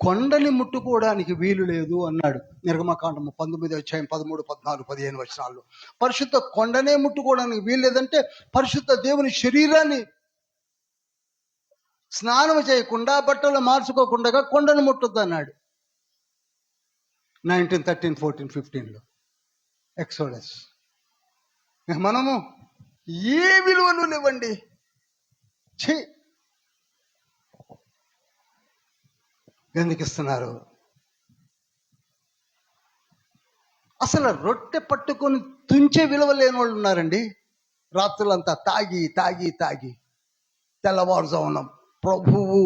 కొండని ముట్టుకోవడానికి వీలు లేదు అన్నాడు నిర్గమకాండము 19వ అధ్యాయం 13, 14, 15 వచనాల్లో. పరిశుద్ధ కొండనే ముట్టుకోవడానికి వీలు లేదంటే పరిశుద్ధ దేవుని శరీరాన్ని స్నానం చేయకుండా, బట్టలు మార్చుకోకుండా కొండను ముట్టొద్దు అన్నాడు. 1913, 14, 15లో ఎక్సోడస్. మనము ఏ విలువలు లేవండి. ఛీ, ఎందుకు ఇస్తున్నారు? అసలు రొట్టె పట్టుకొని తుంచే విలువ లేని వాళ్ళు ఉన్నారండి. రాత్రులంతా తాగి తాగి తాగి తెల్లవారుజామున ప్రభువు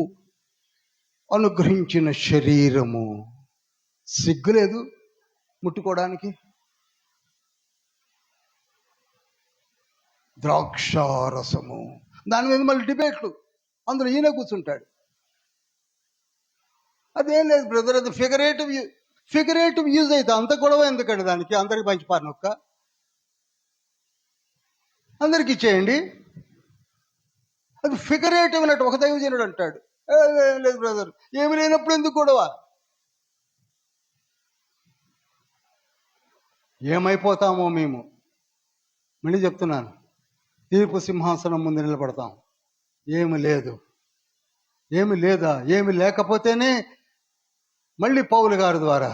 అనుగ్రహించిన శరీరము సిగ్గులేదు ముట్టుకోవడానికి. ద్రాక్షారసము, దాని మీద మళ్ళీ డిబేట్లు, అందులో ఈయన కూర్చుంటాడు. అదేం లేదు బ్రదర్, అది ఫిగరేటివ్ యూజ్ అయితే అంత గొడవ ఎందుకండి దానికి? అందరికి పంచిపారు నొక్క, అందరికి ఇచ్చేయండి. అది ఫిగరేటివ్ అన్నట్టు ఒక దైవజనుడు అంటాడు. ఏం లేదు బ్రదర్, ఏమి లేనప్పుడు ఎందుకు గొడవ? ఏమైపోతామో మేము, మళ్ళీ చెప్తున్నాను, తీర్పు సింహాసనం ముందు నిలబడతాం. ఏమి లేదు, ఏమి లేదా, ఏమి లేకపోతేనే మళ్ళీ పౌలు గారి ద్వారా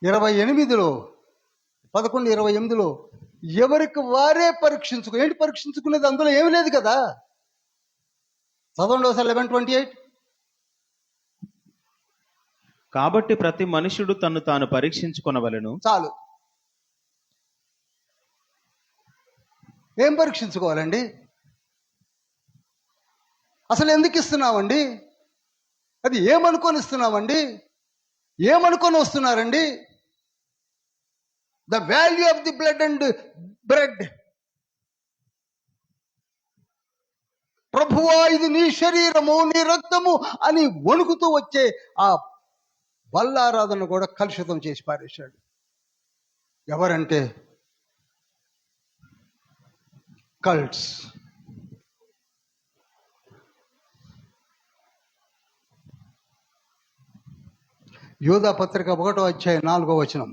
11:28 ఎవరికి వారే ఏంటి పరీక్షించుకునేది? అందులో ఏమి లేదు కదా. చదవండి ఒకసారి 11:28. కాబట్టి ప్రతి మనుషుడు తన్ను తాను పరీక్షించుకొనవలెను. చాలు. ఏం పరీక్షించుకోవాలండి? అసలు ఎందుకు ఇస్తున్నామండి? అది ఏమనుకొని ఇస్తున్నామండి? ఏమనుకొని వస్తున్నారండి? The value of the blood and bread. ప్రభువా, ఇది నీ శరీరము, నీ రక్తము అని వణుకుతూ వచ్చే ఆ బల్లారాధన కూడా కలుషితం చేసి పారేశాడు. ఎవరంటే కల్ట్స్. యూదా పత్రిక 1:4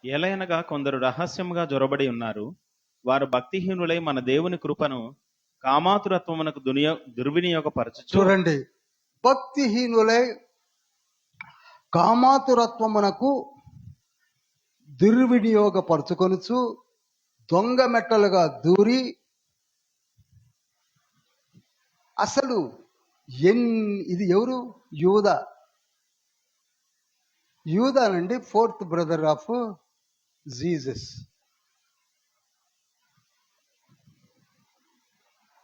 ఎలయనగా కొందరు రహస్యముగా జొరబడి ఉన్నారు. వారు భక్తిహీనులై మన దేవుని కృపను కామాతురత్వమునకు దుర్వినియోగపరచు. చూడండి, భక్తిహీనులై కామాతురత్వమునకు దుర్వినియోగపరచుకొనుచు దొంగ మెట్టలుగా దూరి, అసలు ఇది ఎవరు? యూదానండి, 4th బ్రదర్ ఆఫ్ జీసస్.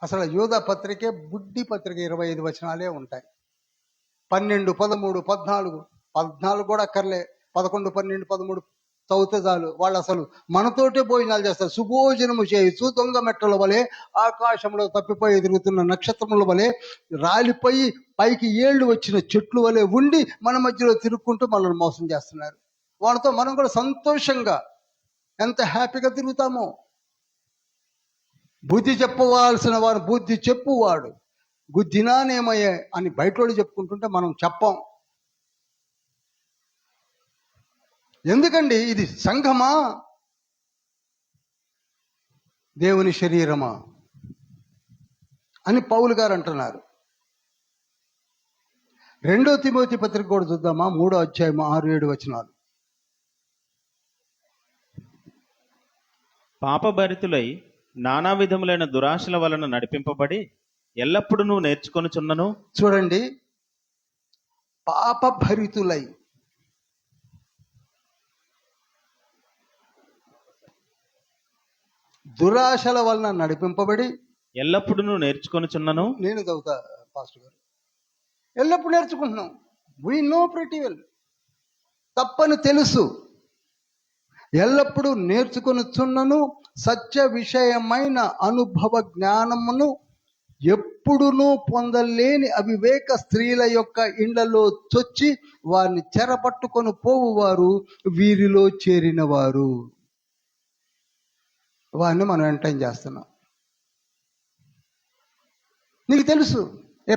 అసలు యూదా పత్రికే బుడ్డి పత్రిక, 25 వచనాలే ఉంటాయి. 12, 13, 14 కూడా అక్కర్లే, 11, 12, 13 చదివితే చాలు. వాళ్ళు అసలు మనతోటే భోజనాలు చేస్తారు. సుభోజనము చేయొచ్చు దొంగ మెట్టల వలె, ఆకాశంలో తప్పిపోయి ఎదురుగుతున్న నక్షత్రముల వలె, రాలిపోయి పైకి ఏళ్ళు వచ్చిన చెట్లు వలె ఉండి మన మధ్యలో తిరుగుకుంటూ మనల్ని మోసం చేస్తున్నారు. వాళ్ళతో మనం కూడా సంతోషంగా ఎంత హ్యాపీగా తిరుగుతామో. బుద్ధి చెప్పవలసిన వారు బుద్ధి చెప్పువాడు గుద్దినానేమయ్యే అని బయటోళ్ళు చెప్పుకుంటుంటే మనం చెప్పం. ఎందుకండి? ఇది సంఘమా, దేవుని శరీరమా అని పౌలు గారు అంటున్నారు. 2 తిమోతి పత్రిక కూడా చూద్దామా, 3:6-7 పాపభరితులై నానా విధములైన దురాశల వలన నడిపింపబడి ఎల్లప్పుడూ నువ్వు నేర్చుకొనుచున్నను. చూడండి, పాపభరితులై, దురాశల వలన నడిపింపబడి ఎల్లప్పుడూ నువ్వు నేర్చుకొనుచున్నను. నేను చదువుతా పాస్టర్ గారు. ఎల్లప్పుడు నేర్చుకుంటున్నాం. వీ నో ప్రిటీ వెల్, తప్పని తెలుసు. ఎల్లప్పుడూ నేర్చుకొనుచున్నను, సత్య విషయమైన అనుభవ జ్ఞానమును ఎప్పుడునూ పొందలేని అవివేక స్త్రీల యొక్క ఇండ్లలో చొచ్చి వారిని చెరపట్టుకొని పోవువారు వీరిలో చేరిన వారు. వారిని మనం ఎంటైన్ చేస్తున్నాం. నీకు తెలుసు,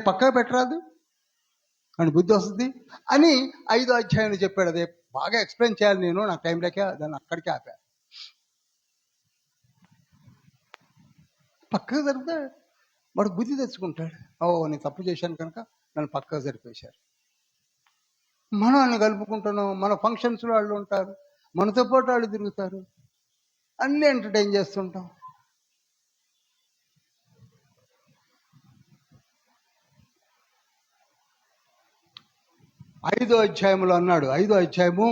పక్కా పెట్టరాదు అని బుద్ధి వస్తుంది అని 5వ అధ్యాయంలో చెప్పాడు. అదే బాగా ఎక్స్ప్లెయిన్ చేయాలి నేను, నాకు టైం లేక దాన్ని అక్కడికే ఆపా. పక్కకు జరిపితే వాడు బుద్ధి తెచ్చుకుంటాడు. ఓ, నేను తప్పు చేశాను కనుక నన్ను పక్కకు జరిపేశారు. మనల్ని కలుపుకుంటున్నాం, మన ఫంక్షన్స్ వాళ్ళు ఉంటారు, మనతో పాటు వాళ్ళు తిరుగుతారు, అన్నీ ఎంటర్టైన్ చేస్తుంటాం. ఐదో అధ్యాయంలో అన్నాడు, 5వ అధ్యాయము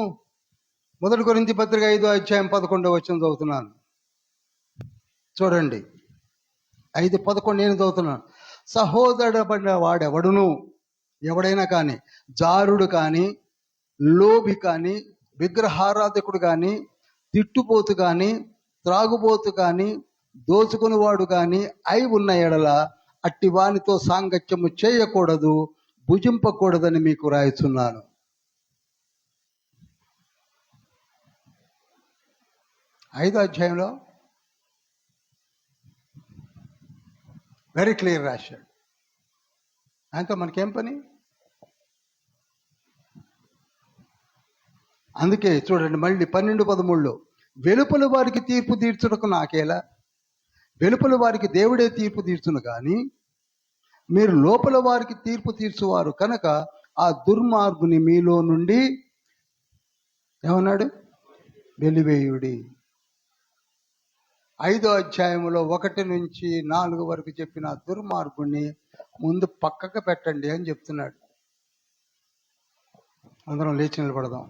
1 కొరింథీ పత్రిక 5వ అధ్యాయం 11వ వచనం చదువుతున్నాను. చూడండి, 5:11 నేను చదువుతున్నాను. సహోదరుడబడిన వాడెవడును, ఎవడైనా కానీ, జారుడు కానీ, లోభి కానీ, విగ్రహారాధకుడు కానీ, తిట్టుపోతు కానీ, త్రాగుబోతు కానీ, దోచుకునివాడు కానీ అయి ఉన్న ఎడల అట్టి వానితో సాంగత్యము చేయకూడదు, భుజింపకూడదని మీకు రాయుచున్నాను. ఐదో అధ్యాయంలో వెరీ క్లియర్ రాశాడు. ఆయనతో మనకేం పని? అందుకే చూడండి, మళ్ళీ 12:13 వెలుపల వారికి తీర్పు తీర్చుటకు నాకేలా, వెలుపల వారికి దేవుడే తీర్పు తీర్చును కానీ మీరు లోపల వారికి తీర్పు తీర్చువారు కనుక ఆ దుర్మార్గుని మీలో నుండి ఏమన్నాడు? వెలివేయుడి. 5వ అధ్యాయంలో 1 నుంచి 4 వరకు చెప్పిన దుర్మార్గుణ్ణి ముందు పక్కకు పెట్టండి అని చెప్తున్నాడు. అందరం లేచి నిలబడదాం.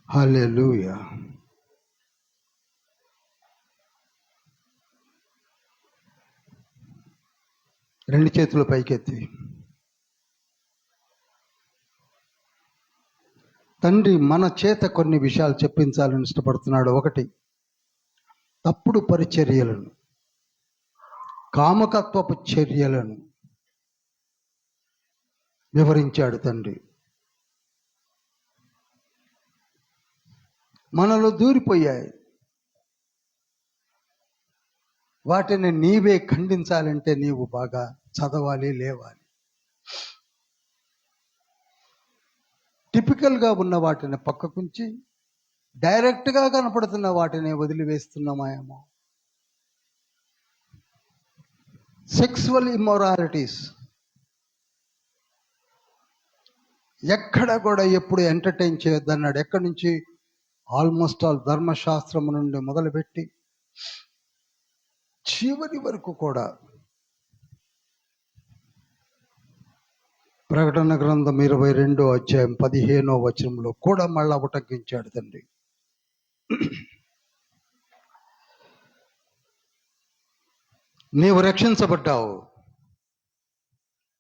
హల్లెలూయా. రెండు చేతులు పైకెత్తి, తండ్రి మన చేత కొన్ని విషయాలు చెప్పించాలని ఇష్టపడుతున్నాడు. 1, తప్పుడు పరిచర్యలను, కామకత్వపు చర్యలను వివరించాడు తండ్రి. మనలో దూరిపోయాయి, వాటిని నీవే ఖండించాలంటే నీవు బాగా చదవాలి, లేవాలి. టిపికల్గా ఉన్న వాటిని పక్కకుంచి డైరెక్ట్గా కనపడుతున్న వాటిని వదిలివేస్తున్నామేమో. సెక్సువల్ ఇమ్మొరాలిటీస్ ఎక్కడ కూడా ఎప్పుడు ఎంటర్టైన్ చేయొద్దన్నాడు. ఎక్కడి నుంచి? ఆల్మోస్ట్ ఆల్ ధర్మశాస్త్రము నుండి మొదలుపెట్టి చివరి వరకు కూడా. ప్రకటన గ్రంథం 22వ అధ్యాయం 15వ వచనంలో కూడా మళ్ళా ఉటంకించాడు తండ్రి. నీవు రక్షించబడ్డావు,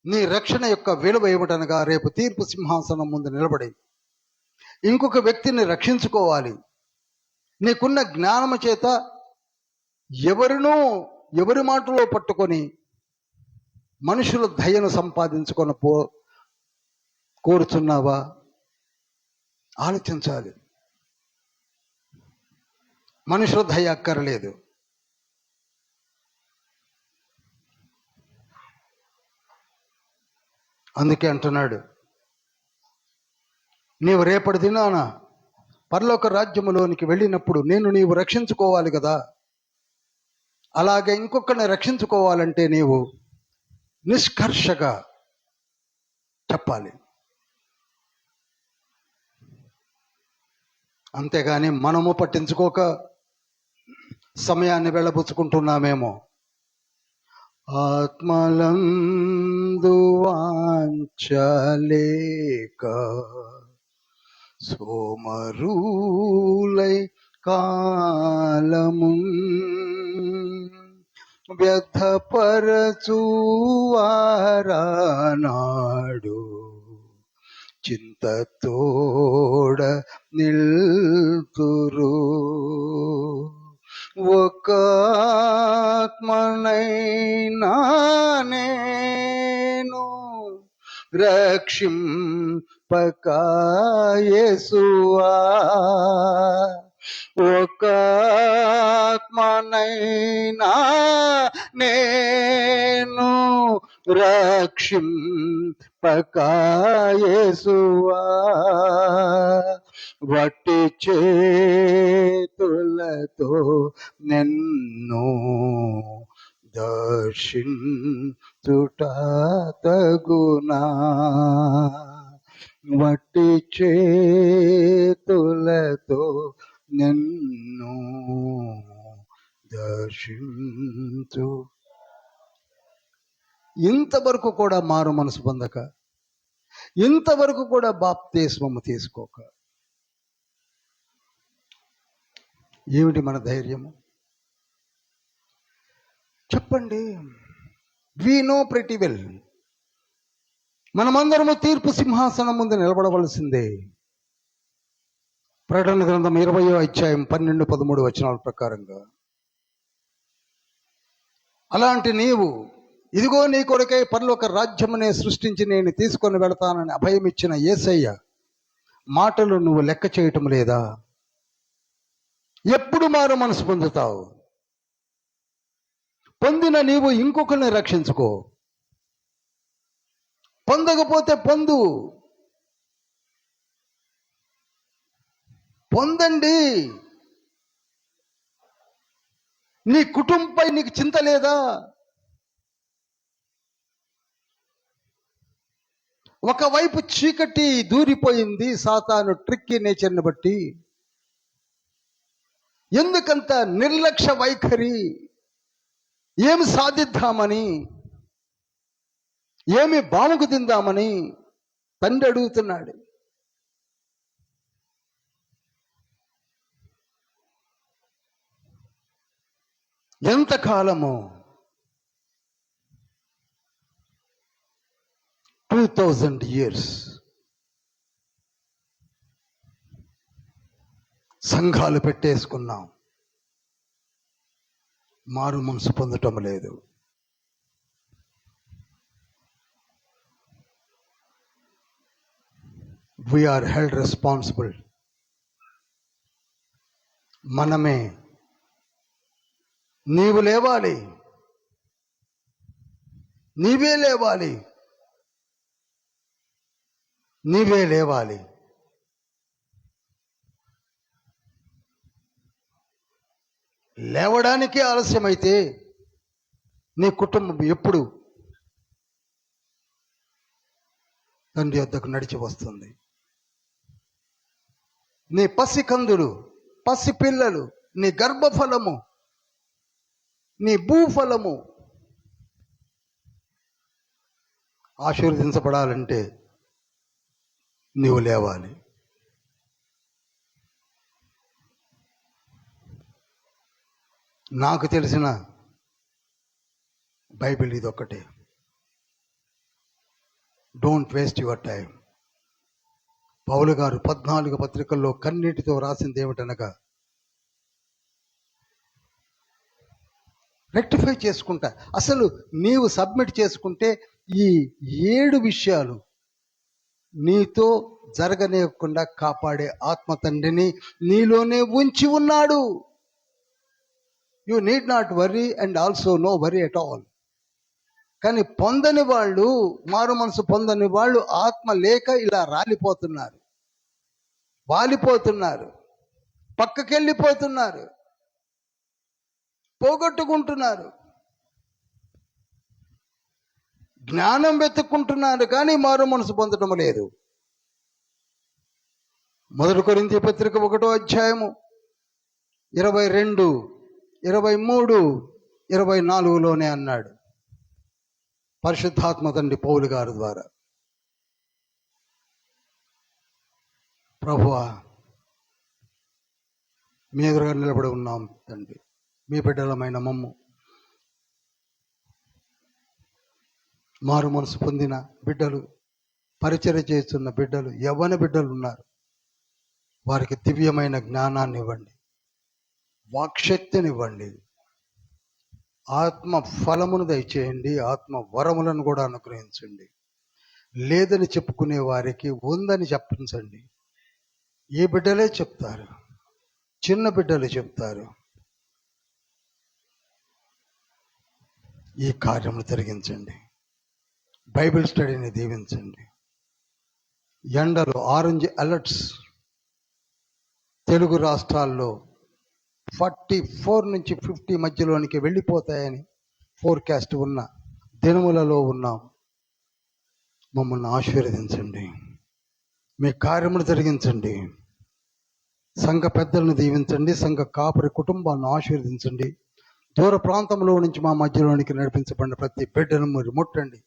నీ రక్షణ యొక్క విలువ ఏమిటనగా రేపు తీర్పు సింహాసనం ముందు నిలబడి ఇంకొక వ్యక్తిని రక్షించుకోవాలి. నీకున్న జ్ఞానము చేత ఎవరి మాటలో పట్టుకొని మనుషుల దయను సంపాదించుకొని కోరుచున్నావా? ఆలోచించాలి. మనుషుల దయ అక్కర్లేదు. అందుకే అంటున్నాడు, నీవు రేపటి దినాన పరలోక రాజ్యములోనికి వెళ్ళినప్పుడు నీవు రక్షించుకోవాలి కదా. అలాగే ఇంకొకరిని రక్షించుకోవాలంటే నీవు నిష్కర్షగా చెప్పాలి. అంతేగాని మనము పట్టించుకోక సమయాన్ని వెళ్ళబుచ్చుకుంటున్నామేమో. ఆత్మలందు వాంఛలేక సోమరులై కాలము వ్యర్థపరచువారానాడు చింతతోడ నిల్తురు. ఒక ఆత్మనైనా నేను రక్షింపక యేసువా ఒక ఆత్మనైనా నేను రక్షింపకాయేసువా, వట్టి చేతులతో నిన్ను దర్శించుట తగునా, వట్టి చేతులతో నిన్ను దర్శించు. ఇంతవరకు కూడా మారు మనసు పొందక, ఇంతవరకు కూడా బాప్తిస్మము తీసుకోక, ఏమిటి మన ధైర్యము చెప్పండి? వి నో ప్రెటీ వెల్, మనమందరము తీర్పు సింహాసనం ముందు నిలబడవలసిందే. ప్రకటన గ్రంథం 20వ అధ్యాయం 12-13 వచనాల ప్రకారంగా. అలాంటి నీవు, ఇదిగో నీ కొరకై పరలోక రాజ్యమునే సృష్టించి నేను తీసుకొని వెళతానని అభయం ఇచ్చిన యేసయ్య మాటలు నువ్వు లెక్క చేయటం లేదా? ఎప్పుడు మారు మనసు పొందుతావు? పొందిన నీవు ఇంకొకరిని రక్షించుకో. పొందకపోతే పొందండి. నీ కుటుంబంపై నీకు చింత లేదా? ఒకవైపు చీకటి దూరిపోయింది సాతాను ట్రిక్కీ నేచర్ని బట్టి. ఎందుకంత నిర్లక్ష్య వైఖరి? ఏమి సాధిద్దామని, ఏమి బాముకు తిందామని తండ్రి అడుగుతున్నాడు. ఎంతకాలము? 2000 years సంఘాలు పెట్టేసుకున్నాం, మారు మనసు పొందటం లేదు. we are held responsible. మనమే. నీవు లేవాలి, నీవే లేవాలి, నీవే లేవాలి. లేవడానికి ఆలస్యమైతే నీ కుటుంబం ఎప్పుడు తండ్రి వద్దకు నడిచి వస్తుంది? నీ పసికందులు, పసిపిల్లలు, నీ గర్భఫలము, నీ భూఫలము ఆశీర్వదించబడాలంటే నీవు లేవాలి. నాకు తెలిసిన బైబిల్ ఇదొక్కటే. Don't waste your time. పౌలు గారు 14 పత్రికల్లో కన్నీటితో రాసింది ఏమిటనగా, రెక్టిఫై చేసుకుంటా. అసలు నీవు సబ్మిట్ చేసుకుంటే ఈ 7 విషయాలు నీతో జరగనివ్వకుండా కాపాడే ఆత్మ తండ్రిని నీలోనే ఉంచి ఉన్నాడు. You need not worry and also no worry at all. కానీ పొందని వాళ్ళు, మారు మనసు పొందని వాళ్ళు ఆత్మ లేక ఇలా రాలిపోతున్నారు, వాలిపోతున్నారు, పక్కకెళ్ళిపోతున్నారు, పోగొట్టుకుంటున్నారు. జ్ఞానం వెతుక్కుంటున్నారు కానీ మారు మనసు పొందడం లేదు. 1 కొరింథీ పత్రిక 1వ అధ్యాయము 22, 23, 24లోనే అన్నాడు పరిశుద్ధాత్మ తండ్రి పౌలు గారి ద్వారా, ప్రభువా మీ ఎదురుగా నిలబడి ఉన్నాం తండ్రి, మీ బిడ్డలమైన మమ్ము, మారు మనసు పొందిన బిడ్డలు, పరిచర్య చేస్తున్న బిడ్డలు, యవ్వన బిడ్డలు ఉన్నారు. వారికి దివ్యమైన జ్ఞానాన్ని ఇవ్వండి, వాక్శక్తినివ్వండి, ఆత్మ ఫలమును దయచేయండి, ఆత్మ వరములను కూడా అనుగ్రహించండి. లేదని చెప్పుకునే వారికి ఉందని చెప్పించండి. ఏ బిడ్డలే చెప్తారు, చిన్న బిడ్డలు చెప్తారు, ఈ కార్యములు జరిగించండి, బైబిల్ స్టడీని దీవించండి. ఎండలు ఆరెంజ్ అలర్ట్స్ తెలుగు రాష్ట్రాల్లో 44 నుంచి 50 మధ్యలోనికి వెళ్ళిపోతాయని ఫోర్కాస్ట్ ఉన్న దినములలో ఉన్నాం. మమ్మల్ని ఆశీర్వదించండి, మీ కార్యములు జరిగించండి, సంఘ పెద్దలను దీవించండి, సంఘ కాపరి కుటుంబాలను ఆశీర్వదించండి. దూర ప్రాంతంలో నుంచి మా మధ్యలోనికి నడిపించబడిన ప్రతి బిడ్డను మీరు ముట్టండి,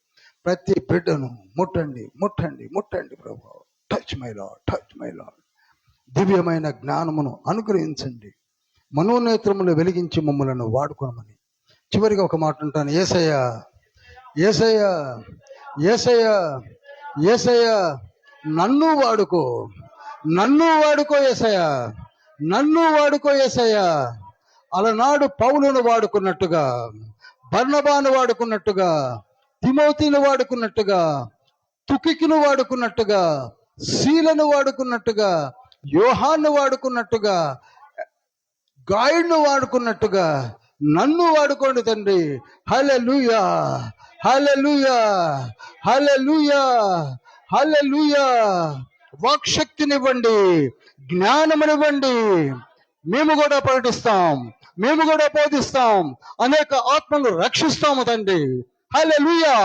ప్రతి బిడ్డను ముట్టండి, ముట్టండి, ముట్టండి ప్రభు. Touch my lord, touch my lord. దివ్యమైన జ్ఞానమును అనుగ్రహించండి, మనోనేత్రములు వెలిగించి మమ్మలను వాడుకోమని. చివరిగా ఒక మాట అంటాను, యేసయ్య, యేసయ్య, యేసయ్య, యేసయ్య, నన్ను వాడుకో, నన్ను వాడుకో యేసయ్య, నన్ను వాడుకో యేసయ్య. అలనాడు పౌలును వాడుకున్నట్టుగా, బర్నబాను వాడుకున్నట్టుగా, తిమోతిను వాడుకున్నట్టుగా, తుకికును వాడుకున్నట్టుగా, శీలను వాడుకున్నట్టుగా, యోహాను వాడుకున్నట్టుగా, గాయుడును వాడుకున్నట్టుగా నన్ను వాడుకోండి తండ్రి. హల్లెలూయా, హల్లెలూయా, హల్లెలూయా, హల్లెలూయా. వాక్శక్తినివ్వండి, జ్ఞానమునివ్వండి. మేము కూడా ప్రకటిస్తాం, మేము కూడా బోధిస్తాం, అనేక ఆత్మలు రక్షిస్తాము తండ్రి. హల్లెలూయా.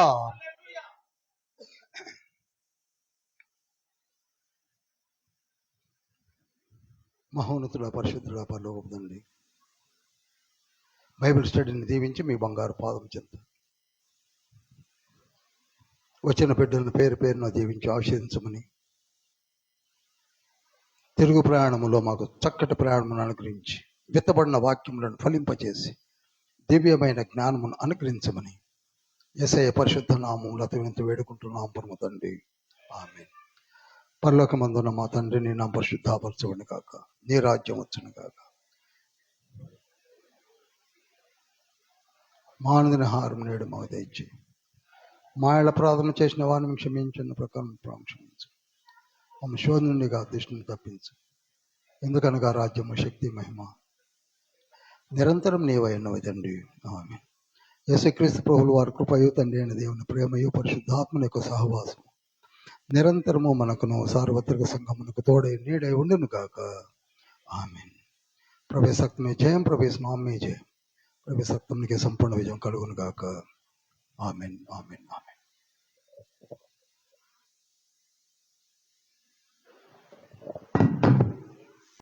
మహోన్నతుల పరిశుద్ధుల పరలోకపు తండ్రి, బైబిల్ స్టడీని దీవించి మీ బంగారు పాదం చెంత వచ్చిన బిడ్డలను పేరు పేరున దీవించి ఆశీర్వదించమని, తిరుగు ప్రయాణములో మాకు చక్కటి ప్రయాణమును అనుగ్రహించి, విత్తబడిన వాక్యములను ఫలింపచేసి దివ్యమైన జ్ఞానమును అనుగ్రహించమని యేసయ్య పరిశుద్ధ నామములో అతివింత వేడుకుంటున్నాం పరమ తండ్రి. ఆమేన్. పరలోకమందున్న మా తండ్రి, నీ నామం పరిశుద్ధపరచబడును గాక, నీ రాజ్యం వచ్చును గాక. మా అనుదిన ఆహారము నేడు మాకు దయచేయి. మా ఇళ్ళ ప్రార్థన చేసిన వారిని క్షమించిన ప్రకారం క్షమించు. మమ్మ శోధ నుండి దృష్టిని తప్పించు. ఎందుకనగా రాజ్యము, శక్తి, మహిమ నిరంతరం నీవైనవి తండ్రి. ఆమేన్. యేసుక్రీస్తు ప్రభువుల వారి కృపయు, తండ్రి అయిన దేవుని ప్రేమయు, పరిశుద్ధాత్మల యొక్క సహవాసం నిరంతరము మనకును సార్వత్రిక సంఘమునకు తోడై నీడై ఉండును గాక. ఆమేన్. ప్రవేశక్తమే జయం, ప్రవేశనామే జయం, ప్రవేశక్తమునికి సంపూర్ణ విజయం కలుగును గాక. ఆమేన్, ఆమేన్, ఆమేన్.